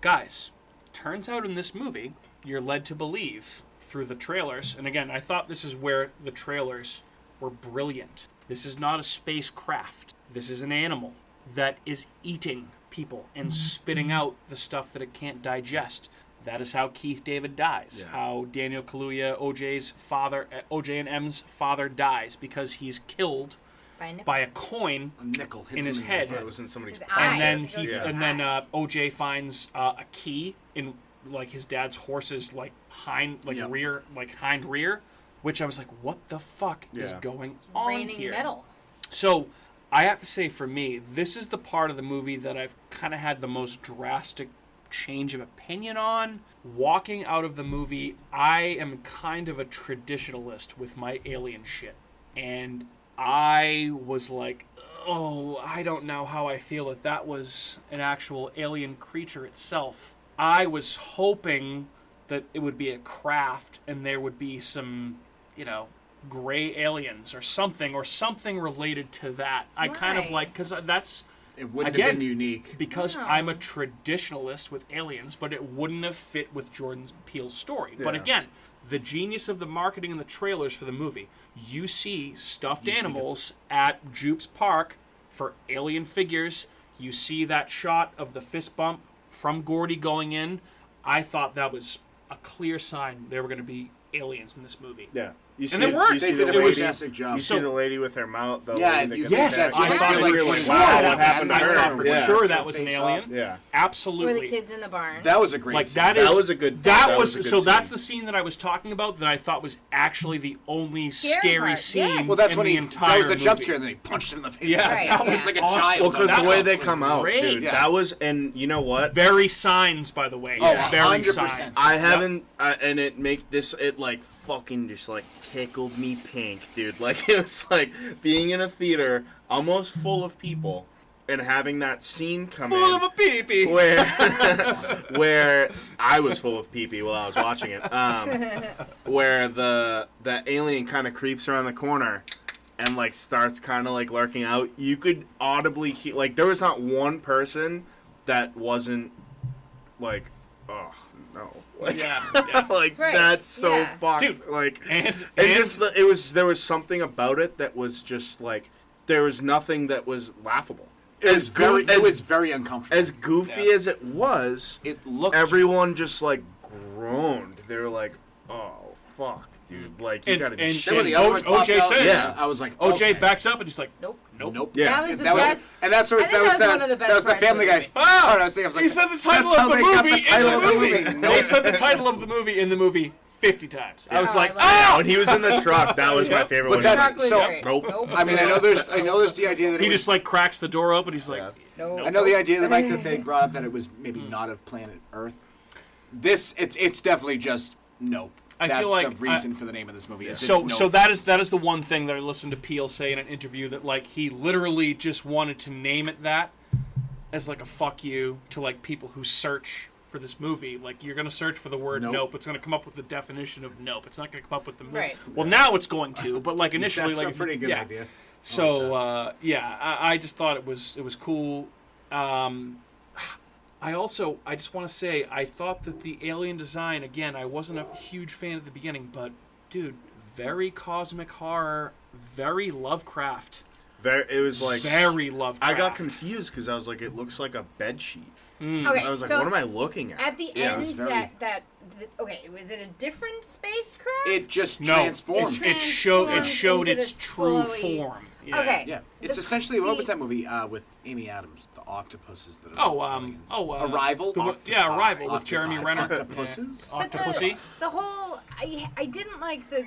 guys. Turns out in this movie, you're led to believe through the trailers, and again, I thought this is where the trailers were brilliant. This is not a spacecraft. This is an animal that is eating people and spitting out the stuff that it can't digest. That is how Keith David dies. Yeah. How Daniel Kaluuya, OJ and M's father, dies because he's killed by a coin nickel in his head. It was in somebody's And then OJ finds a key in like his dad's horse's like hind rear, which I was like, what the fuck is going on Raining here? metal. So I have to say, for me, this is the part of the movie that I've kind of had the most drastic change of opinion on. Walking out of the movie, I am kind of a traditionalist with my alien shit. And I was like, oh, I don't know how I feel that was an actual alien creature itself. I was hoping that it would be a craft and there would be some, gray aliens or something related to that. I kind of like, because that's... It wouldn't have been unique. Because I'm a traditionalist with aliens, but it wouldn't have fit with Jordan Peele's story. Yeah. But again, the genius of the marketing and the trailers for the movie, you see stuffed animals at Jupe's Park for alien figures. You see that shot of the fist bump from Gordy going in. I thought that was a clear sign there were going to be aliens in this movie. Yeah. And it worked. They did a fantastic job. You see the lady with her mouth. I thought we were like, wow, what happened to her? I thought for sure that was an alien. Yeah. Absolutely. Or the kids in the barn. That was a great scene. That was a good So that's the scene that I was talking about that I thought was actually the only scary scene yes. Well, that's in when the entire that was the jump movie. scare, and then he punched him in the face. Yeah, that was like a child. Well, because the way they come out, great. dude, that was, and you know what? Very Signs, by the way. Oh, very 100%. Signs. I haven't, and it like fucking just like tickled me pink, dude. Like it was like being in a theater almost full of people and having that scene come full in of a pee-pee where I was full of pee-pee while I was watching it, where the alien kind of creeps around the corner and like starts kind of like lurking out. You could audibly hear, like there was not one person that wasn't like, oh no. Like, like that's so fucked. Dude, like, and just there was something about it that was just like there was nothing that was laughable. It was very uncomfortable. As goofy as it was, it looked. Everyone just like groaned. They were like, "Oh fuck, dude! Like you gotta be shitting." OJ says, "Yeah." I was like, OJ backs up and he's like, "Nope." Yeah, that was the best. And that's where that was the Family Guy. He said the title of the movie. They said the title of the movie in the movie 50 times. I was like, oh! When he was in the truck, that was my favorite. But that's so. Nope. I mean, I know there's the idea that he just like cracks the door open. He's like, nope. I know the idea that Mike that they brought up that it was maybe not of planet Earth. It's definitely just nope. That's feel like the reason for the name of this movie. So that is the one thing that I listened to Peele say in an interview, that like he literally just wanted to name it that as like a fuck you to like people who search for this movie. Like you're gonna search for the word nope. It's gonna come up with the definition of nope. It's not gonna come up with the movie. Right. Well, now it's going to, but like initially, that's like a pretty good idea. So I just thought it was cool. I just want to say, I thought that the alien design, again, I wasn't a huge fan at the beginning, but, dude, very cosmic horror, very Lovecraft. It was like... Very Lovecraft. I got confused because I was like, it looks like a bed sheet. Okay, I was like, what am I looking at? At the end, okay, was it a different spacecraft? It just transformed. It showed into its this true flowy... form. Yeah. Okay. Yeah, it's essentially what was that movie with Amy Adams? The octopuses that are Arrival. Arrival with Jeremy Renner. Octopuses. Octopussy. The whole I didn't like the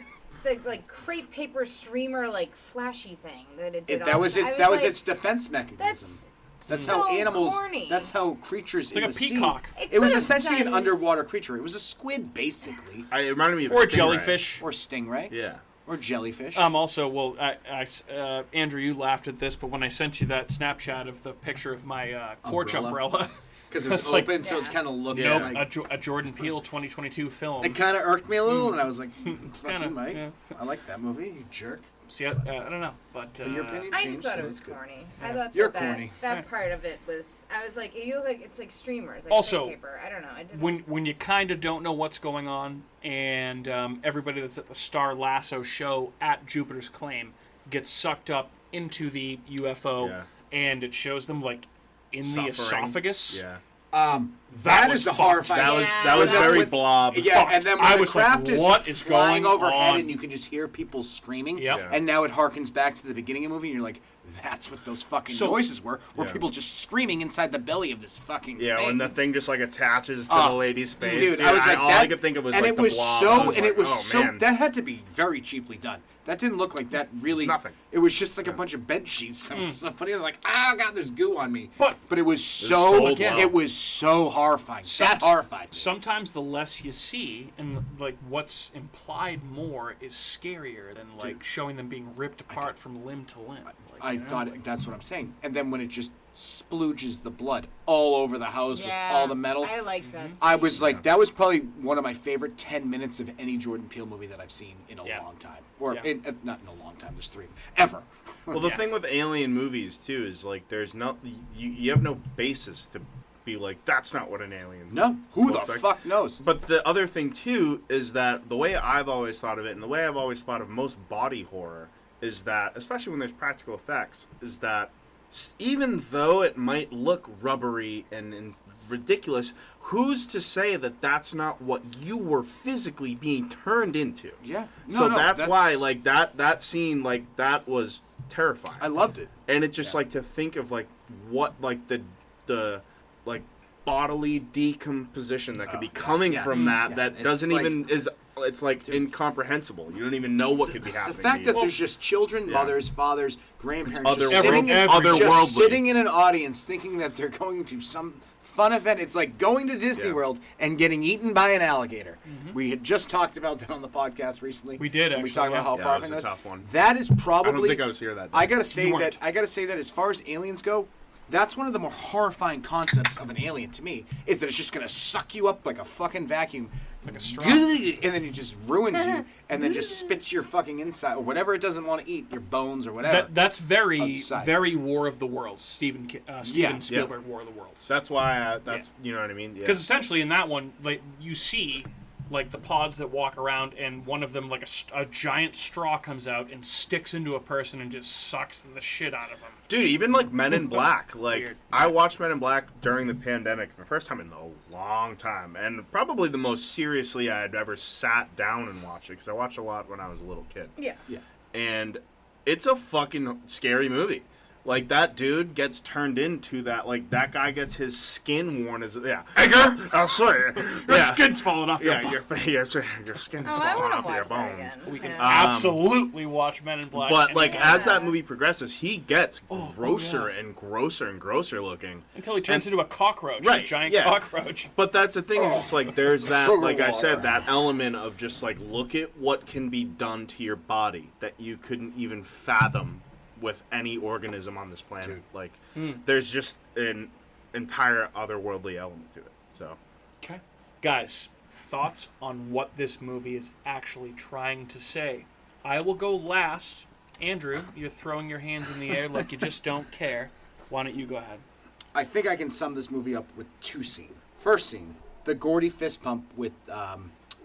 like crepe paper streamer like flashy thing that it did. That was its defense mechanism. That's so how animals. corny. That's how creatures in like the a peacock. sea. It was essentially an underwater creature. It was a squid, basically. It reminded me of a jellyfish or stingray. Yeah. Or jellyfish. Also, well, Andrew, you laughed at this, but when I sent you that Snapchat of the picture of my porch umbrella, because it was open, so it kind of looked like a Jordan Peele 2022 film. It kind of irked me a little, and I was like, "Fuck you, Mike. Yeah. I like that movie, you jerk." See, I don't know, but your opinion I changed, just thought so it was that's good. corny. I thought You're that corny. that part of it was. I was like, you like it's like streamers, like Also, paper. I don't know. I didn't. when you kind of don't know what's going on, and everybody that's at the Star Lasso show at Jupiter's Claim gets sucked up into the UFO, and it shows them like in the esophagus. Yeah. That was is the fucked. horrifying. That was very blob. Yeah, and then when I the was craft like, is what is flying going overhead on? and you can just hear people screaming, Yep. and now it harkens back to the beginning of the movie, and you're like, that's what those fucking noises were people just screaming inside the belly of this fucking thing. When the thing just like attaches to the lady's face. Dude, I was like, all I could think of was and like it was the blob. so, I was and like, it was oh, so. man. That had to be very cheaply done. That didn't look like that really. Nothing. It was just like a bunch of bed sheets. Somebody like, oh god, there's goo on me. But it was so again, it was so horrifying. That horrified me. Sometimes the less you see and like what's implied more is scarier than like showing them being ripped apart from limb to limb. I thought that's what I'm saying. And then when it just splooges the blood all over the house with all the metal. I liked that. I was like, that was probably one of my favorite 10 minutes of any Jordan Peele movie that I've seen in a long time. Or not in a long time, there's 3 of them. Ever. Well, the thing with alien movies, too, is like there's no... You have no basis to be like, that's not what an alien No. Who the looks like. fuck knows? But the other thing, too, is that the way I've always thought of it, and the way I've always thought of most body horror, is that, especially when there's practical effects, is that even though it might look rubbery and ridiculous, who's to say that that's not what you were physically being turned into? Yeah. So that's why, like, that scene, like, that was terrifying. I loved it. And it just, like, to think of, like, what, like, the like, bodily decomposition that could be coming from that doesn't like, even, it's like incomprehensible. You don't even know what could be happening. The fact that there's just children, mothers, fathers, grandparents just otherworldly. sitting in an audience thinking that they're going to some fun event. It's like going to Disney World and getting eaten by an alligator. We had just talked about that on the podcast recently. We did, actually. We talked about how far that was a tough one. That is probably... I don't think I was here that day. I gotta say that as far as aliens go, that's one of the more horrifying concepts of an alien to me, is that it's just going to suck you up like a fucking vacuum. Like a straw. And then it just ruins you, and then just spits your fucking inside, or whatever it doesn't want to eat, your bones or whatever. That's very, outside. very War of the Worlds. Steven Spielberg War of the Worlds. That's why, you know what I mean? Because essentially in that one, like you see... like the pods that walk around, and one of them, like a giant straw comes out and sticks into a person and just sucks the shit out of them. Dude, even like Men in Black. Like, Weird. I watched Men in Black during the pandemic for the first time in a long time. And probably the most seriously I had ever sat down and watched it. Because I watched a lot when I was a little kid. Yeah. And it's a fucking scary movie. Like, that dude gets turned into that. Like, that guy gets his skin worn as... Yeah. Edgar, I'll show you. Your skin's falling off your bones. Your skin's falling off your bones. We can absolutely watch Men in Black. But, like, as that movie progresses, he gets grosser and grosser and grosser looking. Until he turns into a cockroach. Right, A giant cockroach. But that's the thing. It's just, like, there's that, like I said, that element of just, like, look at what can be done to your body that you couldn't even fathom with any organism on this planet. Dude. Like, there's just an entire otherworldly element to it. So, okay, guys, thoughts on what this movie is actually trying to say? I will go last. Andrew, you're throwing your hands in the air like you just don't care. Why don't you go ahead? I think I can sum this movie up with 2 scenes. First scene, the Gordy fist pump with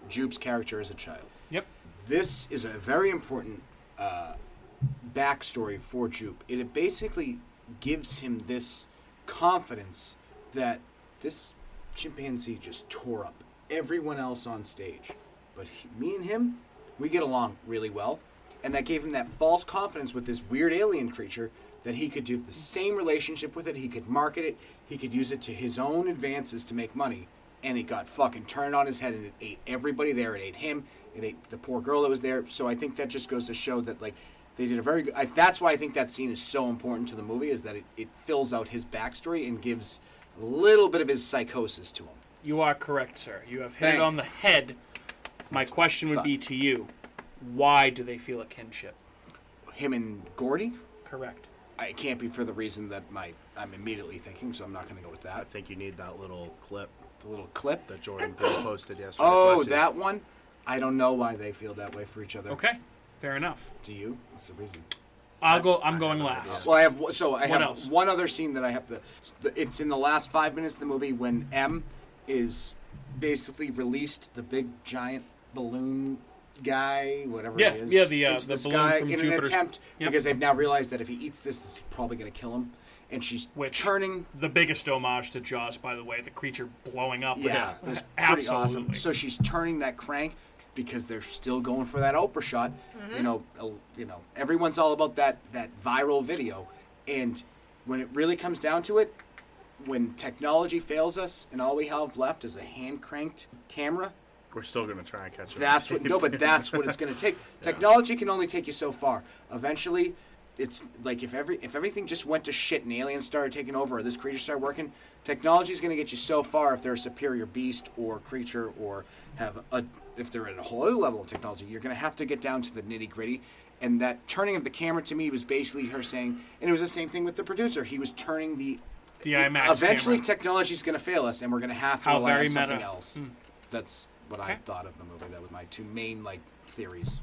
Jupe's character as a child. Yep. This is a very important backstory for Jupe. It basically gives him this confidence that this chimpanzee just tore up everyone else on stage. But me and him, we get along really well. And that gave him that false confidence with this weird alien creature that he could do the same relationship with it. He could market it. He could use it to his own advances to make money. And it got fucking turned on his head, and it ate everybody there. It ate him. It ate the poor girl that was there. So I think that just goes to show that, like, they did a very good... that's why I think that scene is so important to the movie, is that it fills out his backstory and gives a little bit of his psychosis to him. You are correct, sir. You have hit it on the head. My question would be to you, why do they feel a kinship? Him and Gordy? Correct. It can't be for the reason that I'm immediately thinking, so I'm not going to go with that. I think you need that little clip. The little clip? That Jordan Peele posted yesterday. Oh, that one? I don't know why they feel that way for each other. Okay. Fair enough. Do you? What's the reason? I'm going last. Well, I have else? one other scene that I have to. It's in the last 5 minutes of the movie when M is basically released, the big giant balloon guy, whatever it is. Yeah, the into balloon sky from in Jupiter's. an attempt Yep. because they've now realized that if he eats this, it's probably going to kill him. And she's turning. The biggest homage to Jaws, by the way, the creature blowing up. Yeah, it was pretty absolutely awesome. So she's turning that crank because they're still going for that Oprah shot. You know, everyone's all about that viral video, and when it really comes down to it, when technology fails us and all we have left is a hand cranked camera, we're still going to try and catch him. That's what that's what it's going to take. Yeah. Technology can only take you so far. Eventually, it's like if everything just went to shit and aliens started taking over or this creature started working, technology is going to get you so far if they're a superior beast or creature or if they're at a whole other level of technology, you're going to have to get down to the nitty gritty. And that turning of the camera to me was basically her saying, and it was the same thing with the producer. He was turning the IMAX eventually camera. Technology is going to fail us and we're going to have to rely on something else. That's what I thought of the movie. That was my two main theories.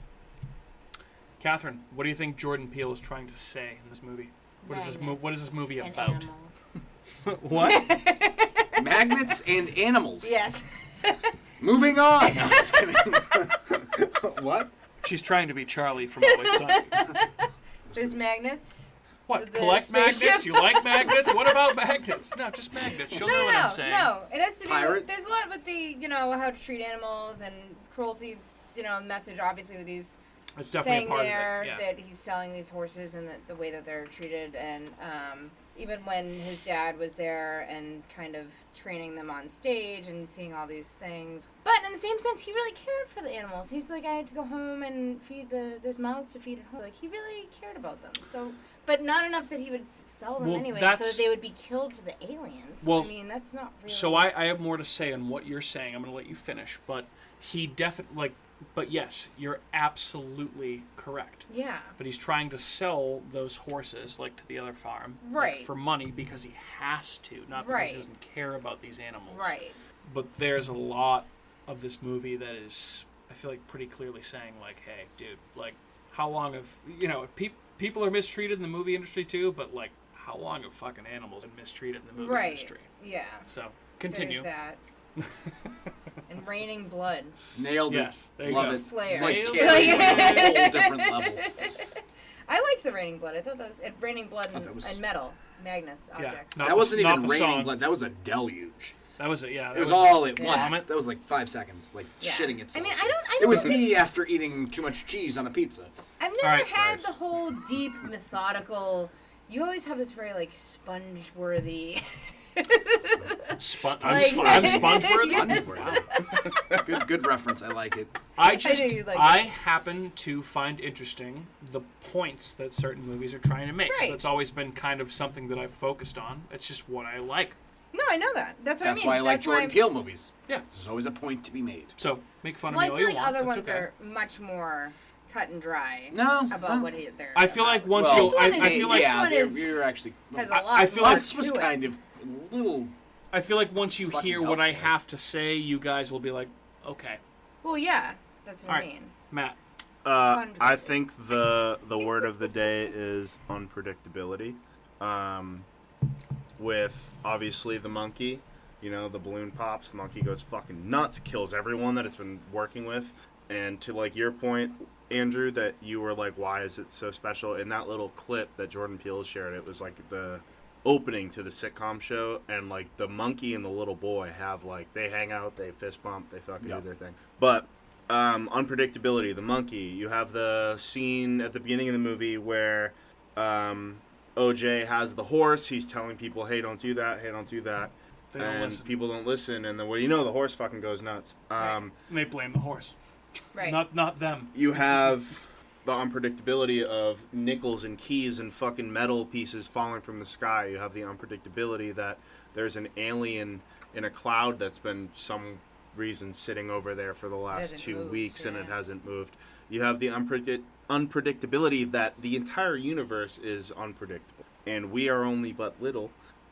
Catherine, what do you think Jordan Peele is trying to say in this movie? What is this movie about? What? Magnets and animals. Yes. Moving on. No, just kidding. What? She's trying to be Charlie from Always Sunny. There's magnets. What? Collect magnets? You like magnets? What about magnets? No, just magnets. She'll know what I'm saying. No, it has to do. Pirate? There's a lot with the how to treat animals and cruelty. Message obviously that he's It's definitely saying a part there of it. Yeah. that he's selling these horses and the way that they're treated, and even when his dad was there and kind of training them on stage and seeing all these things. But in the same sense, he really cared for the animals. He's like, I had to go home and feed there's mouths to feed at home. Like, he really cared about them. So, but not enough that he would sell them anyway, so that they would be killed to the aliens. Well, I mean, that's not really... So I have more to say on what you're saying. I'm going to let you finish. But he definitely, but yes, you're absolutely correct. Yeah. But he's trying to sell those horses, to the other farm. Right. For money because he has to, not because he doesn't care about these animals. Right. But there's a lot of this movie that is, I feel like, pretty clearly saying, hey, dude, how long have, people are mistreated in the movie industry too, but, how long have fucking animals been mistreated in the movie industry? Yeah. So, continue. There's that. And Raining Blood. Nailed it. Yes, there you Love go. it. Slayer. It's like carrying a whole different level. I liked the Raining Blood. I thought that was Raining Blood and metal magnets Yeah, objects. not That wasn't not even the raining song. blood. That was a deluge. That was it. Yeah, It was all at Yeah. once. That was 5 seconds, shitting itself. I mean, I don't. It was me after eating too much cheese on a pizza. I've never right, had nice. the whole deep methodical. You always have this very sponge-worthy. I'm Sponge-worthy. Good reference. I like it. I I happen to find interesting the points that certain movies are trying to make. Right. So that's always been kind of something that I've focused on. It's just what I like. No, I know that. That's what I mean. That's why I like Jordan Peele movies. Yeah. There's always a point to be made. So make fun Well, of I me all feel you like want. other That's ones okay. are much more cut and dry. No. About what they're. I feel like once Well, you, I feel like This one is- you're actually. has a lot. I feel more like Us was to it. kind of a little. I feel like once you Fucking hear what I out there. have to say, you guys will be like, okay, Well, yeah, that's what all I right, mean. Matt. I think the word of the day is unpredictability. With obviously the monkey, the balloon pops, the monkey goes fucking nuts, kills everyone that it's been working with, and to your point, Andrew, that you were like, why is it so special? In that little clip that Jordan Peele shared, it was the opening to the sitcom show, and the monkey and the little boy have they hang out, they fist bump, they fucking do their thing. But unpredictability, the monkey, you have the scene at the beginning of the movie where OJ has the horse, he's telling people, hey, don't do that, hey, don't do that. They don't listen. People don't listen, and then the horse fucking goes nuts. And they blame the horse, Right. not them. You have the unpredictability of nickels and keys and fucking metal pieces falling from the sky. You have the unpredictability that there's an alien in a cloud that's been some reason sitting over there for the last Hasn't 2 moved, weeks and yeah. it hasn't moved. You have the unpredictability that the entire universe is unpredictable, and we are only but little.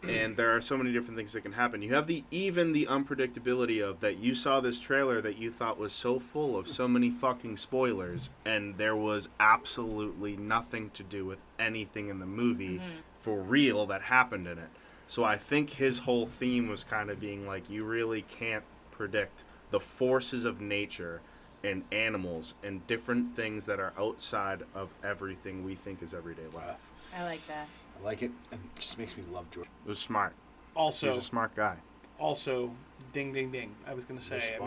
And there are so many different things that can happen. You have even the unpredictability of that you saw this trailer that you thought was so full of so many fucking spoilers, and there was absolutely nothing to do with anything in the movie for real that happened in it. So I think his whole theme was kind of being like, you really can't predict the forces of nature and animals and different things that are outside of everything we think is everyday life. I like that. I like it, and it just makes me love George. It was smart. Also, he's a smart guy. Also, ding, ding, ding. I was going to say,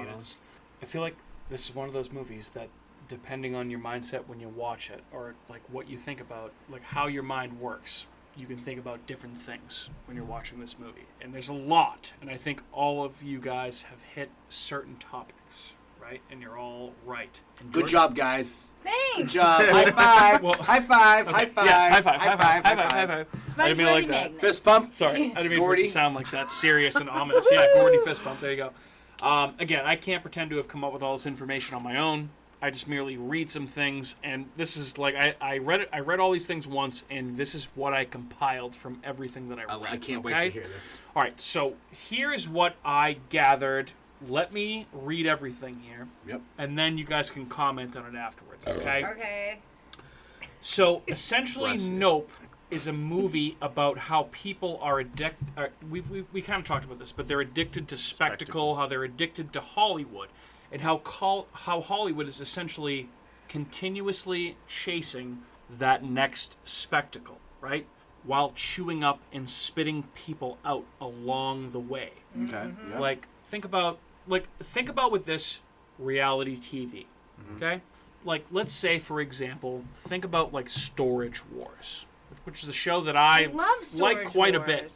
I feel like this is one of those movies that, depending on your mindset when you watch it, or like what you think about, like how your mind works, you can think about different things when you're watching this movie. And there's a lot, and I think all of you guys have hit certain topics, right? And you're all right. And Good job, guys. Thanks. Good job. High five. Well, high five. Okay. High five. Yes, high five. High five. High five. I didn't mean like that. Magnets. Fist bump. Sorry, I didn't mean Gordy. to sound like that serious and ominous. Yeah, Gordy fist bump. There you go. Again, I can't pretend to have come up with all this information on my own. I just merely read some things, and this is like I read it. I read all these things once, and this is what I compiled from everything that I read. I can't wait to hear this. All right, so here's what I gathered. Let me read everything here. Yep. And then you guys can comment on it afterwards. Okay. Okay. So essentially, Nope is a movie about how people are addicted. We kind of talked about this, but they're addicted to spectacle. How they're addicted to Hollywood, and how Hollywood is essentially continuously chasing that next spectacle, right? While chewing up and spitting people out along the way. Okay. Yeah. Like think about with this reality TV. Okay? Like let's say for example, think about like Storage Wars, which is a show that I like quite a bit.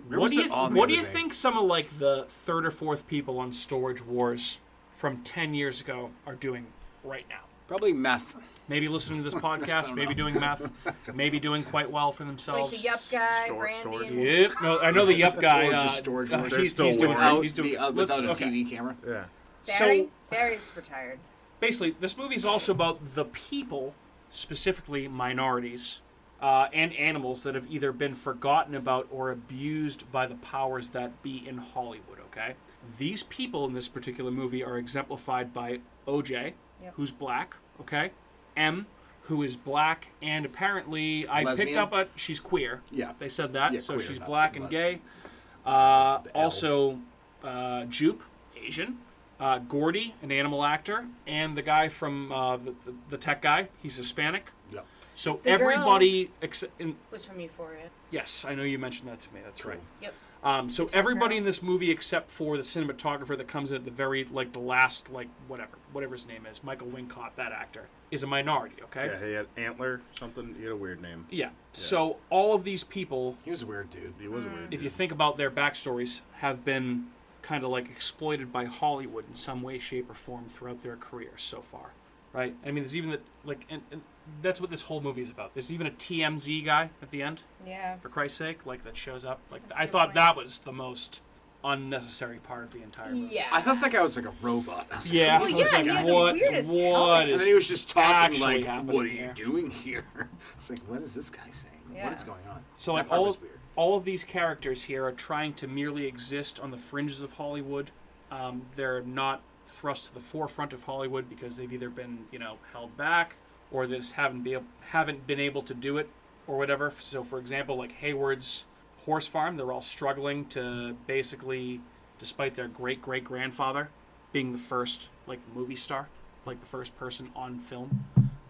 What do you think some of like the third or fourth people on Storage Wars from 10 years ago are doing right now? Probably meth. Maybe listening to this podcast, maybe doing meth, maybe doing quite well for themselves. Like the Yup guy, Brandy. Yep. No, I know the Yup guy. Storage. He's doing without, he's doing without a TV camera. Yeah. Barry's retired. Basically, this movie is also about the people, specifically minorities, and animals that have either been forgotten about or abused by the powers that be in Hollywood, okay? These people in this particular movie are exemplified by OJ, who's black, okay? M, who is black, and apparently I picked up she's queer. Yeah. They said that, yeah, so queer, she's black and gay. Jupe, Asian. Gordy, an animal actor, and the guy from the tech guy, he's Hispanic. Yeah. So the everybody was from Euphoria. Yes, I know you mentioned that to me. That's right. Yep. So everybody in this movie except for the cinematographer that comes in at the very the last whatever his name is, Michael Wincott, that actor, is a minority. Okay. Yeah, he had Antler something. He had a weird name. Yeah. So all of these people, he was a weird dude. He was a weird dude. If you think about their backstories, have been kind of like exploited by Hollywood in some way, shape, or form throughout their careers so far, right? I mean, there's even and that's what this whole movie is about. There's even a TMZ guy at the end. Yeah. For Christ's sake, that shows up. I thought that was the most unnecessary part of the entire movie. Yeah. I thought that guy was like a robot. Yeah. Well, yeah, what is and then he was just talking like, "What are here? you doing here?" It's like, what is this guy saying? Yeah. What is going on? So that part was weird. All of these characters here are trying to merely exist on the fringes of Hollywood. They're not thrust to the forefront of Hollywood because they've either been, held back or just haven't been able to do it or whatever. So, for example, like Hayward's horse farm, they're all struggling to basically, despite their great-great-grandfather being the first, movie star, the first person on film.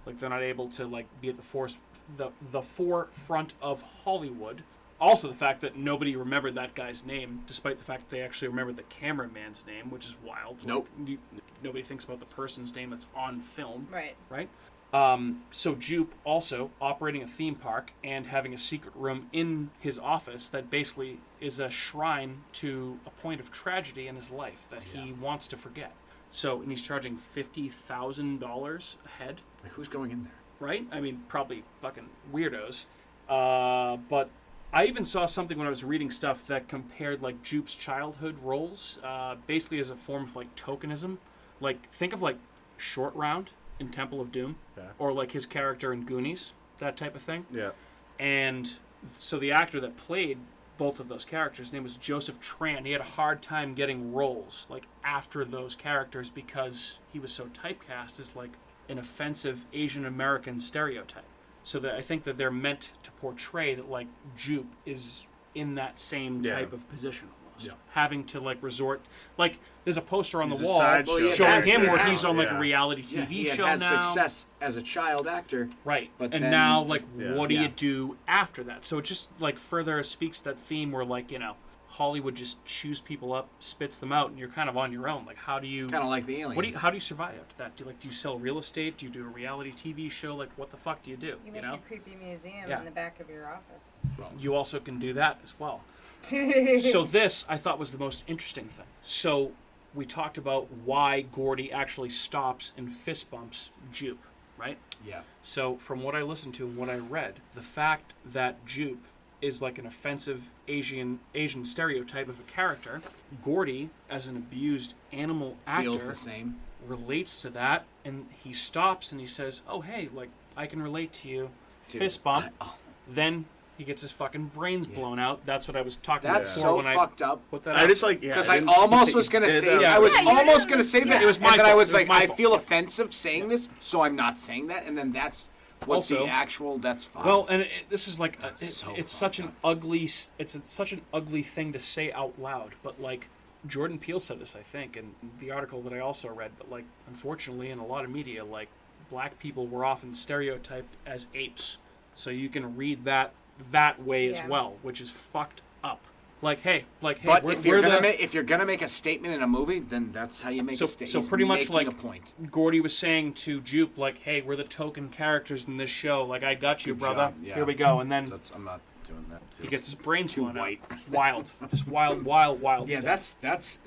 They're not able to, be at the forefront of Hollywood. Also, the fact that nobody remembered that guy's name, despite the fact that they actually remembered the cameraman's name, which is wild. Nope. Nobody thinks about the person's name that's on film. Right. Right? So Jupe also operating a theme park and having a secret room in his office that basically is a shrine to a point of tragedy in his life that he wants to forget. So, and he's charging $50,000 a head. Who's going in there? Right? I mean, probably fucking weirdos. But I even saw something when I was reading stuff that compared Jupe's childhood roles, basically as a form of tokenism. Think of Short Round in Temple of Doom, or his character in Goonies, that type of thing. Yeah. And so the actor that played both of those characters. His name was Joseph Tran. He had a hard time getting roles like after those characters because he was so typecast as like an offensive Asian American stereotype. So that I think that they're meant to portray that like Jupe is in that same type of position almost, having to like resort like there's a poster on the wall showing him where he's on like a reality TV show had now. Success as a child actor, right? But and then, now like what do you do after that? So it just like further speaks to that theme where like Hollywood just chews people up, spits them out, and you're kind of on your own. Like how do you kind of like the Alien? How do you survive after that? Do you sell real estate? Do you do a reality TV show? Like what the fuck do you do? You make a creepy museum in the back of your office. Well, you also can do that as well. So this I thought was the most interesting thing. So we talked about why Gordy actually stops and fist bumps Jupe, right? Yeah. So from what I listened to and what I read, the fact that Jupe is like an offensive Asian stereotype of a character, Gordy, as an abused animal actor, feels the same, relates to that, and he stops and he says, "Oh hey, like I can relate to you." Fist bump. Then he gets his fucking brains blown out. That's what I was talking about before. So when fucked up. Put that I just like because I almost was gonna say I was almost gonna say that. It was my and then fault. I was It like, my I fault. feel offensive saying this, so I'm not saying that. And then that's what Also, the actual. That's fine. Well, and this is like so it's such an ugly such an ugly thing to say out loud. But like Jordan Peele said this, I think, in the article that I also read. But like unfortunately, in a lot of media, like black people were often stereotyped as apes. So you can read that way as well, which is fucked up. Like, hey, but if you're gonna make a statement in a movie, then that's how you make a statement. So pretty much like a point. Gordy was saying to Jupe, like, hey, we're the token characters in this show. Like, I got you, brother. Yeah. Here we go. And then I'm not doing that. He gets his brains too blown white. out. Wild, just wild. Yeah, stuff. that's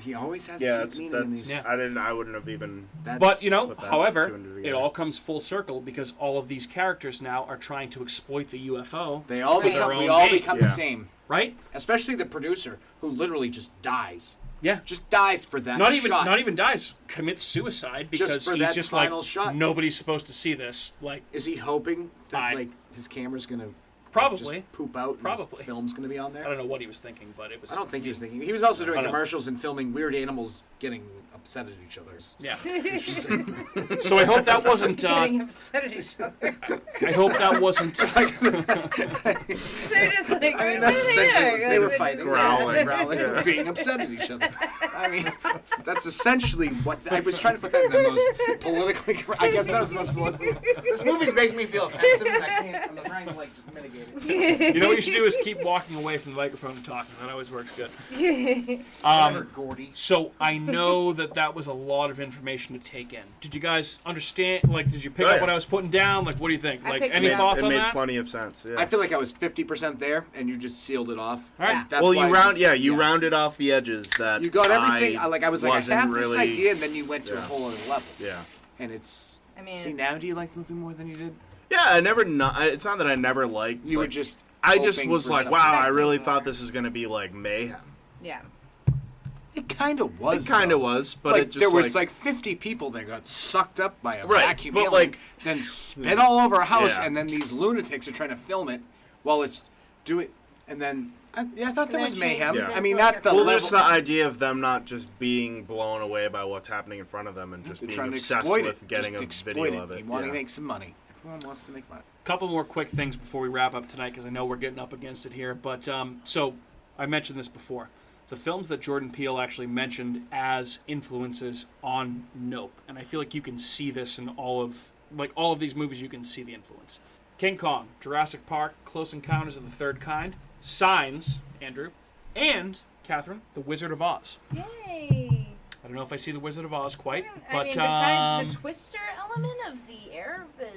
he always has Yeah, a deep meaning in these. Yeah. I wouldn't have even. But put that however, two and two it together. all comes full circle because all of these characters now are trying to exploit the UFO. They all for their become. We own all gain. become the same, right? Especially the producer, who literally just dies. Yeah, just dies for that. Not shot. even dies. Commits suicide because Just for he's that just final like shot. nobody's supposed to see this. Like, is he hoping that like his camera's gonna probably just poop out? And his film's gonna be on there. I don't know what he was thinking, but it was. I don't think he was thinking. He was also I doing don't know. commercials and filming weird animals getting upset at each other. Yeah. So I hope that wasn't. Getting upset at each other. I hope that wasn't. They're just like, I mean, what that's are they essentially doing? what they were fighting, Growling. growling, being upset at each other. I mean, that's essentially what I was trying to put that in the most politically. I guess that was the most political. This movie's making me feel offensive. And I can't. I'm trying to like just mitigate it. You know what you should do is keep walking away from the microphone and talking. That always works good. Gordy. So I know that was a lot of information to take in. Did you guys understand? Like, did you pick up what I was putting down? Like, what do you think? Like, any thoughts it on made that? plenty of sense. Yeah. I feel like I was 50% there, and you just sealed it off. All right. That's well, why you I round, just- you rounded off the edges that You got everything. I was like, I wasn't have really, this idea, and then you went to a whole other level. Yeah. And it's. I mean, see, now do you like the movie more than you did? Yeah, I never. It's not that I never liked. You were but just. I just hoping was for like, something. wow, I really thought this was gonna be like mayhem. Yeah. It kind of was. It kind of though. was, but like, it just there was like 50 people that got sucked up by a Right, vacuum but, alien, like- then spit all over a house, Yeah. and then these lunatics are trying to film it while it's doing. And then I thought that And was then mayhem. changes I mean, into, not like, the a- Well, level. there's the idea of them not just being blown away by what's happening in front of them and just They're being trying to obsessed exploit with it. getting Just a exploit video it. of it. You want to Yeah. make some money. Everyone wants to make money. Couple more quick things before we wrap up tonight, because I know we're getting up against it here. But so I mentioned this before. The films that Jordan Peele actually mentioned as influences on Nope, and I feel like you can see this in all of these movies. You can see the influence. King Kong, Jurassic Park, Close Encounters of the Third Kind, Signs, Andrew, and Catherine, The Wizard of Oz. Yay! I don't know if I see The Wizard of Oz quite, but I mean, besides the twister element of the air of the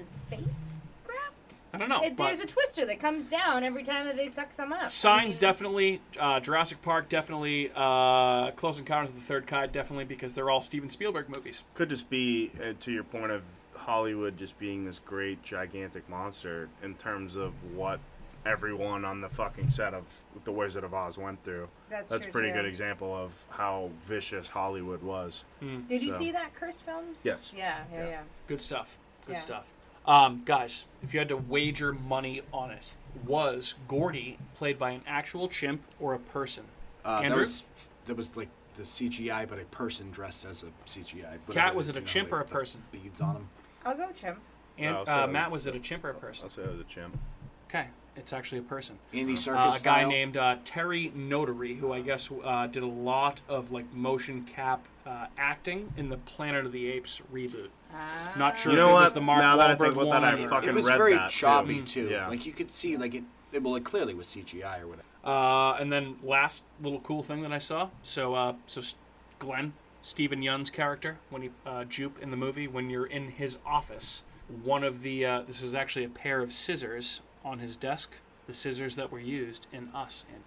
spacecraft, I don't know. There's a twister that comes down every time that they suck someone up. Signs definitely, Jurassic Park definitely, Close Encounters of the Third Kind definitely, because they're all Steven Spielberg movies. Could just be to your point of Hollywood just being this great gigantic monster in terms of what everyone on the fucking set of The Wizard of Oz went through. That's a true, pretty too. good example of how vicious Hollywood was. Did you see that Cursed Films? Yes. Yeah. Good stuff. Good Yeah. stuff. Guys, if you had to wager money on it, was Gordy played by an actual chimp or a person? That was like the CGI, but a person dressed as a CGI. Kat, was it a chimp or a person? Beads on him. I'll go chimp. And Matt, was it a chimp or a person? I'll say it was a chimp. Okay, it's actually a person. Andy Serkis A guy style. named Terry Notary, who I guess did a lot of like motion cap acting in the Planet of the Apes reboot. Not sure You if know it what? was the Mark Now that I Wahlberg think about that, I one or- fucking It was read very that, too. choppy too. Yeah. Like you could see, like it clearly was CGI or whatever. And then last little cool thing that I saw. So Glenn, Stephen Yeun's character, when he Jupe in the movie, when you're in his office, one of the this is actually a pair of scissors on his desk, the scissors that were used in Us. And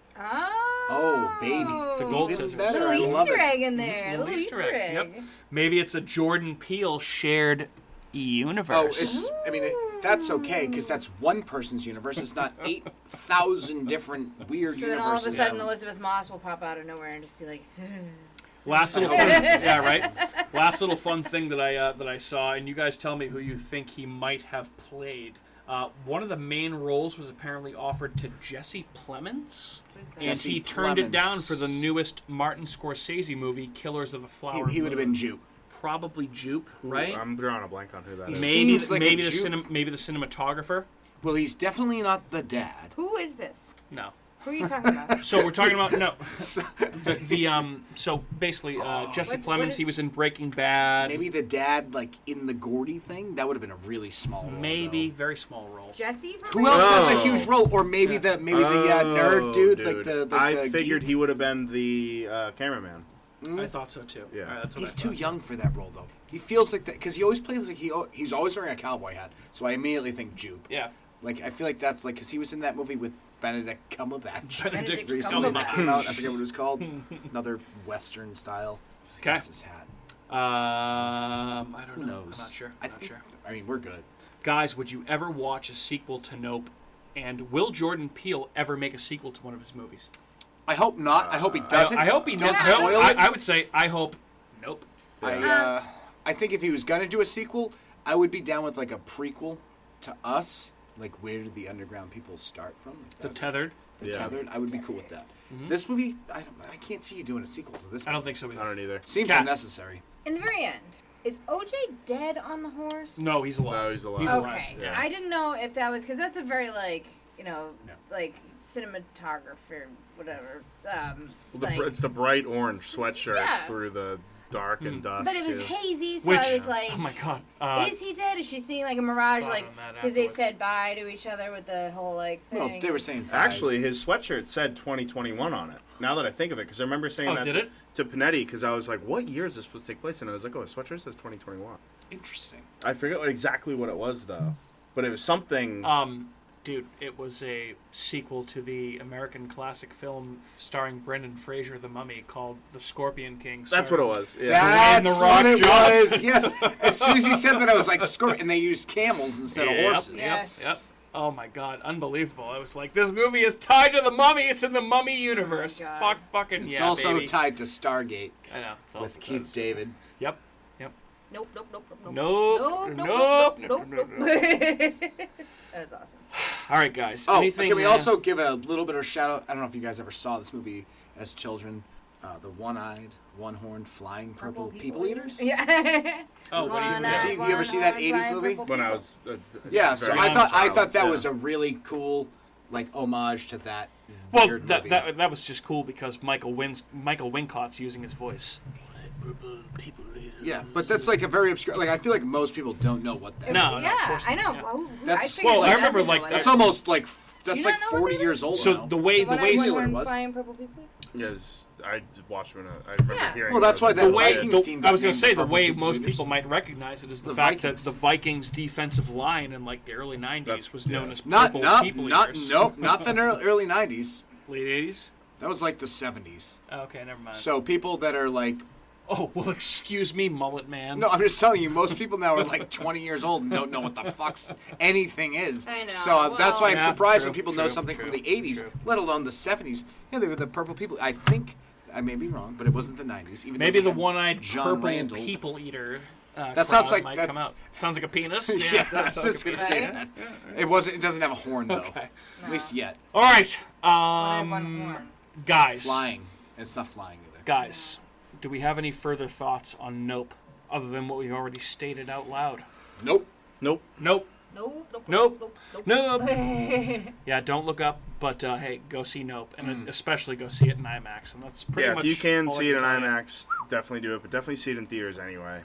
Oh, baby. the gold Even scissors. better. I Little love Easter it. egg in there. Little Little Easter egg. Yep. Maybe it's a Jordan Peele shared universe. Oh, it's. I mean, that's okay because that's one person's universe. It's not 8,000 different weird So then universes. all of a sudden Elizabeth Moss will pop out of nowhere and just be like, Last little fun, yeah, right. Last little fun thing that I saw, and you guys tell me who you think he might have played. One of the main roles was apparently offered to Jesse Plemons, and Jesse he turned it Plemons. down for the newest Martin Scorsese movie, Killers of the Flower He would have Moon. been Jupe. Probably Jupe, right? I'm drawing a blank on who that He is. seems like a Jupe. Maybe the cinematographer. Well, he's definitely not the dad. who is this? No. Who are you talking about? So we're talking about no. So basically, Jesse What Plemons. is- He was in Breaking Bad. Maybe the dad, like in the Gordy thing. That would have been a really small role. Maybe though. very small role. Jesse from Who else has a Oh. huge role? Or maybe the nerd dude, like the I figured geek? he would have been the cameraman. I thought so too. Yeah. All right, that's what He's I too thought. young for that role, though. He feels like that because he always plays like he's always wearing a cowboy hat. So I immediately think Jupe. Yeah. Like I feel like that's like because he was in that movie with Benedict Cumberbatch. Benedict recently that Cumberbatch. came out. I forget what it was called. Another Western style. Okay. That's his hat. I don't Who know. knows? I'm not sure. I I'm not think- sure. I mean, we're good. Guys, would you ever watch a sequel to Nope? And will Jordan Peele ever make a sequel to one of his movies? I hope not. I hope he doesn't. I hope he Don't does. spoil it. I would say I hope. Nope. I think if he was gonna do a sequel, I would be down with like a prequel to Us. Like, where did the underground people start from? Like, The that- Tethered. The Yeah. Tethered. I would be cool with that. This movie, I can't see you doing a sequel to this. I don't movie. think so I either. don't either. Seems Cat. unnecessary. In the very end, is OJ dead on the horse? No, he's alive. No, he's alive. He's alive. Okay, Yeah. I didn't know if that was because that's a very like No. like cinematographer whatever. It's the bright orange sweatshirt Yeah. through the dark and dust. But it was too. hazy, so Which? I was like, Oh my god. is he dead? Is she seeing like a mirage? Thought Like on that because they afterwards. said bye to each other with the whole like thing. No, they were saying bye. Actually, his sweatshirt said 2021 on it. Now that I think of it, because I remember saying Oh, that did to, it? to Panetti, because I was like, "What year is this supposed to take place?" And I was like, "Oh, his sweatshirt says 2021." Interesting. I forget exactly what it was though, but it was something. Dude, it was a sequel to the American classic film starring Brendan Fraser, The Mummy, called The Scorpion King. That's what it was. Yeah. Dwayne That's The Rock what it Johnson. was. Yes. As soon as he said that, I was like, "Scorpion," and they used camels instead of horses. Yes. Yep. Oh my god, unbelievable. I was like, this movie is tied to the Mummy. It's in the Mummy universe. God. Fuck fucking It's yeah, also baby. tied to Stargate I know. It's also with Keith David. Yep. Nope. Nope. Nope. Nope. Nope. Nope. Nope. Nope. Nope. That was awesome. All right, guys. Oh, Anything, can we also give a little bit of shout out? I don't know if you guys ever saw this movie as children. The one-eyed, one-horned, flying purple people eaters. Yeah. Oh, what do you You ever see that 80s movie? when I was Yeah, so very I young thought child. that Yeah. was a really cool like homage to that Well, weird that, movie. that was just cool because Michael Wincott's using his voice. Yeah, but that's like a very obscure. Like I feel like most people don't know what that. No, is. no, of Yeah, course I not, know. yeah. Well, That's- figured well, who I remember, doesn't know like, what That's that almost is. like that's you like not know what 40 that years is? old So now. the way What I the was what it on was. Flying Purple People? Yes, I watched it. I remember Yeah. hearing. Well, that's why about it. the Vikings team got I was going named to say the the Purple way People most Eaters. people might recognize it is the The fact Vikings. that the Vikings' defensive line in like the early '90s That's- was known yeah. as Not Purple People not Eaters. nope, not the early 90s. Late '80s. That was like the 70s. Oh, okay, never mind. So people that are like, Oh well, excuse me, mullet man. no, I'm just telling you, most people now are like 20 years old and don't know what the fuck's anything is. I know, So that's why I'm well- surprised Yeah, when people true, know something true, from the 80s, true. let alone the 70s. Yeah, they were the Purple People. I think I may be wrong, but it wasn't the 90s. Even though Maybe they the had one-eyed John purple Randall. people eater That sounds like might that- come out. Sounds like a penis. Yeah, I that was sounds just like a gonna say penis. that. It wasn't. It doesn't have a horn though. Okay. At least yet. All right, One horn. guys. Flying. It's not flying either. Guys, do we have any further thoughts on Nope, other than what we've already stated out loud? Nope. Nope. Nope. Nope. Nope. Yeah, don't look up, but hey, go see Nope, and especially go see it in IMAX, and that's pretty much if you can all I see it in tell you. IMAX, definitely do it, but definitely see it in theaters anyway.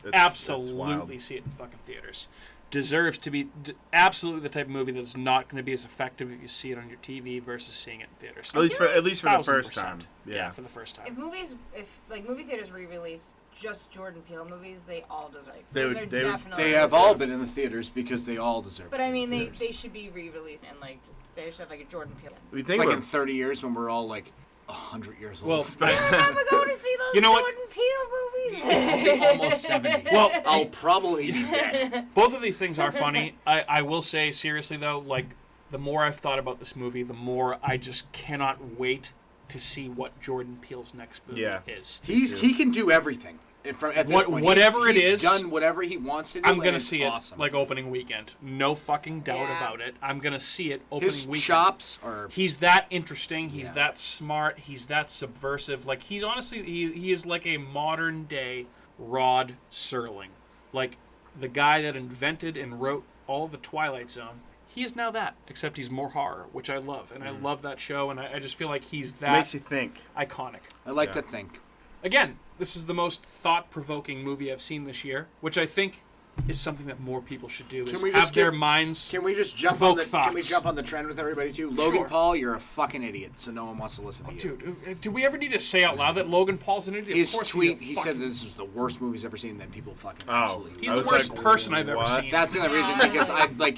It's Absolutely wild. see it in fucking theaters. Deserves to be absolutely the type of movie that's not going to be as effective if you see it on your TV versus seeing it in theaters. At least for the 1000%. first time. Yeah, for the first time. If movie theaters re-release just Jordan Peele movies, they all deserve. They Those would- are they would- definitely. They have all been in the theaters because they all deserve. But to I be mean, in they theaters. should be re-released and like they should have like a Jordan Peele. You think like we're- in 30 years when we're all like 100 years old. Well, I remember going to see those You know what? Jordan Peele movies. I'll be almost 70. Well, I'll probably be dead. both of these things are funny. I will say seriously though, like the more I've thought about this movie, the more I just cannot wait to see what Jordan Peele's next movie is. He can do everything. At this point. Whatever he's it is, done whatever he wants to do. I'm gonna it's see awesome. it like opening weekend. No fucking doubt about it. I'm gonna see it opening His weekend. chops are. He's that interesting. He's that smart. He's that subversive. Like he's honestly, he is like a modern day Rod Serling, like the guy that invented and wrote all the Twilight Zone. He is now that, except he's more horror, which I love, and I love that show, and I just feel like he's that Makes you think. iconic. I like to think. Again, this is the most thought-provoking movie I've seen this year, which I think is something that more people should do. Is have their minds. Can we just jump provoke on the? thoughts. Can we jump on the trend with everybody too? Logan Sure. Paul, you're a fucking idiot, so no one wants to listen to you. Dude, do we ever need to say out loud that Logan Paul's an idiot? His Of course tweet, he he said that this is the worst movie he's ever seen. Then people fucking absolutely. He's the worst person I've ever seen. That's the only reason because I like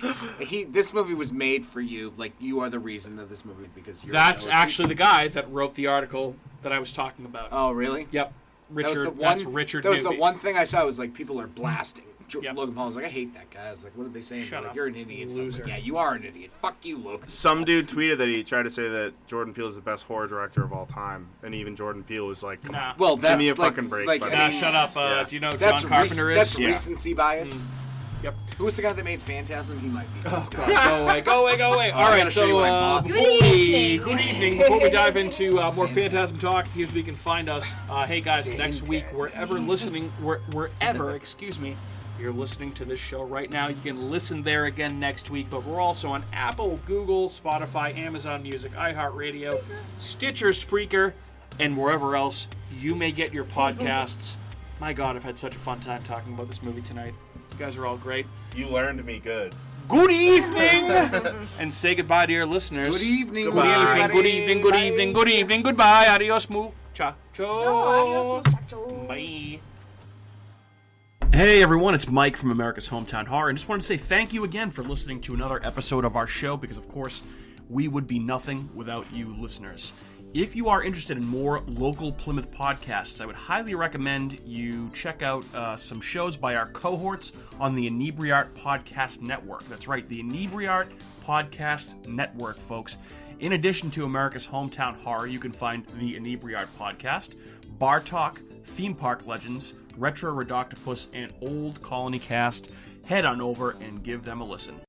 this movie was made for you. Like you are the reason that this movie because you're. That's actually the guy that wrote the article that I was talking about. Oh really? Yep. Richard. That That's Richard. That was the Newby. one thing I saw was like people are blasting. Logan Paul was like, I hate that guy. I was like, what did they say? Shut Like, up, you're an idiot. So I was like, loser. yeah, you are an idiot. Fuck you, Logan. Some dude tweeted that he tried to say that Jordan Peele is the best horror director of all time, and even Jordan Peele was like, "Come on, Well, give me a that's like- fucking break." like, buddy." I mean, shut up. Yeah. Do you know who That's John Carpenter is? That's recency bias. Yep. Who was the guy that made Phantasm? He might be. Oh, God. Go away. Oh, All I right, gotta show you so what I bought. good evening. Before we dive into more Phantasm talk, here's where you can find us. Hey, guys, next week, wherever you're listening to this show right now, you can listen there again next week, but we're also on Apple, Google, Spotify, Amazon Music, iHeartRadio, Stitcher, Spreaker, and wherever else you may get your podcasts. My God, I've had such a fun time talking about this movie tonight. You guys are all great. You learned me good. Good evening! And say goodbye to your listeners. Good evening. Good evening. Good evening. Good evening. Good evening. Goodbye. Adios, muchacho. Adios, muchacho. Bye. Hey everyone, it's Mike from America's Hometown Horror, and just wanted to say thank you again for listening to another episode of our show, because of course, we would be nothing without you listeners. If you are interested in more local Plymouth podcasts, I would highly recommend you check out some shows by our cohorts on the Inebriart Podcast Network. That's right, the Inebriart Podcast Network, folks. In addition to America's Hometown Horror, you can find the Inebriart Podcast, Bar Talk, Theme Park Legends, Retro Redoctopus, and Old Colony Cast. Head on over and give them a listen.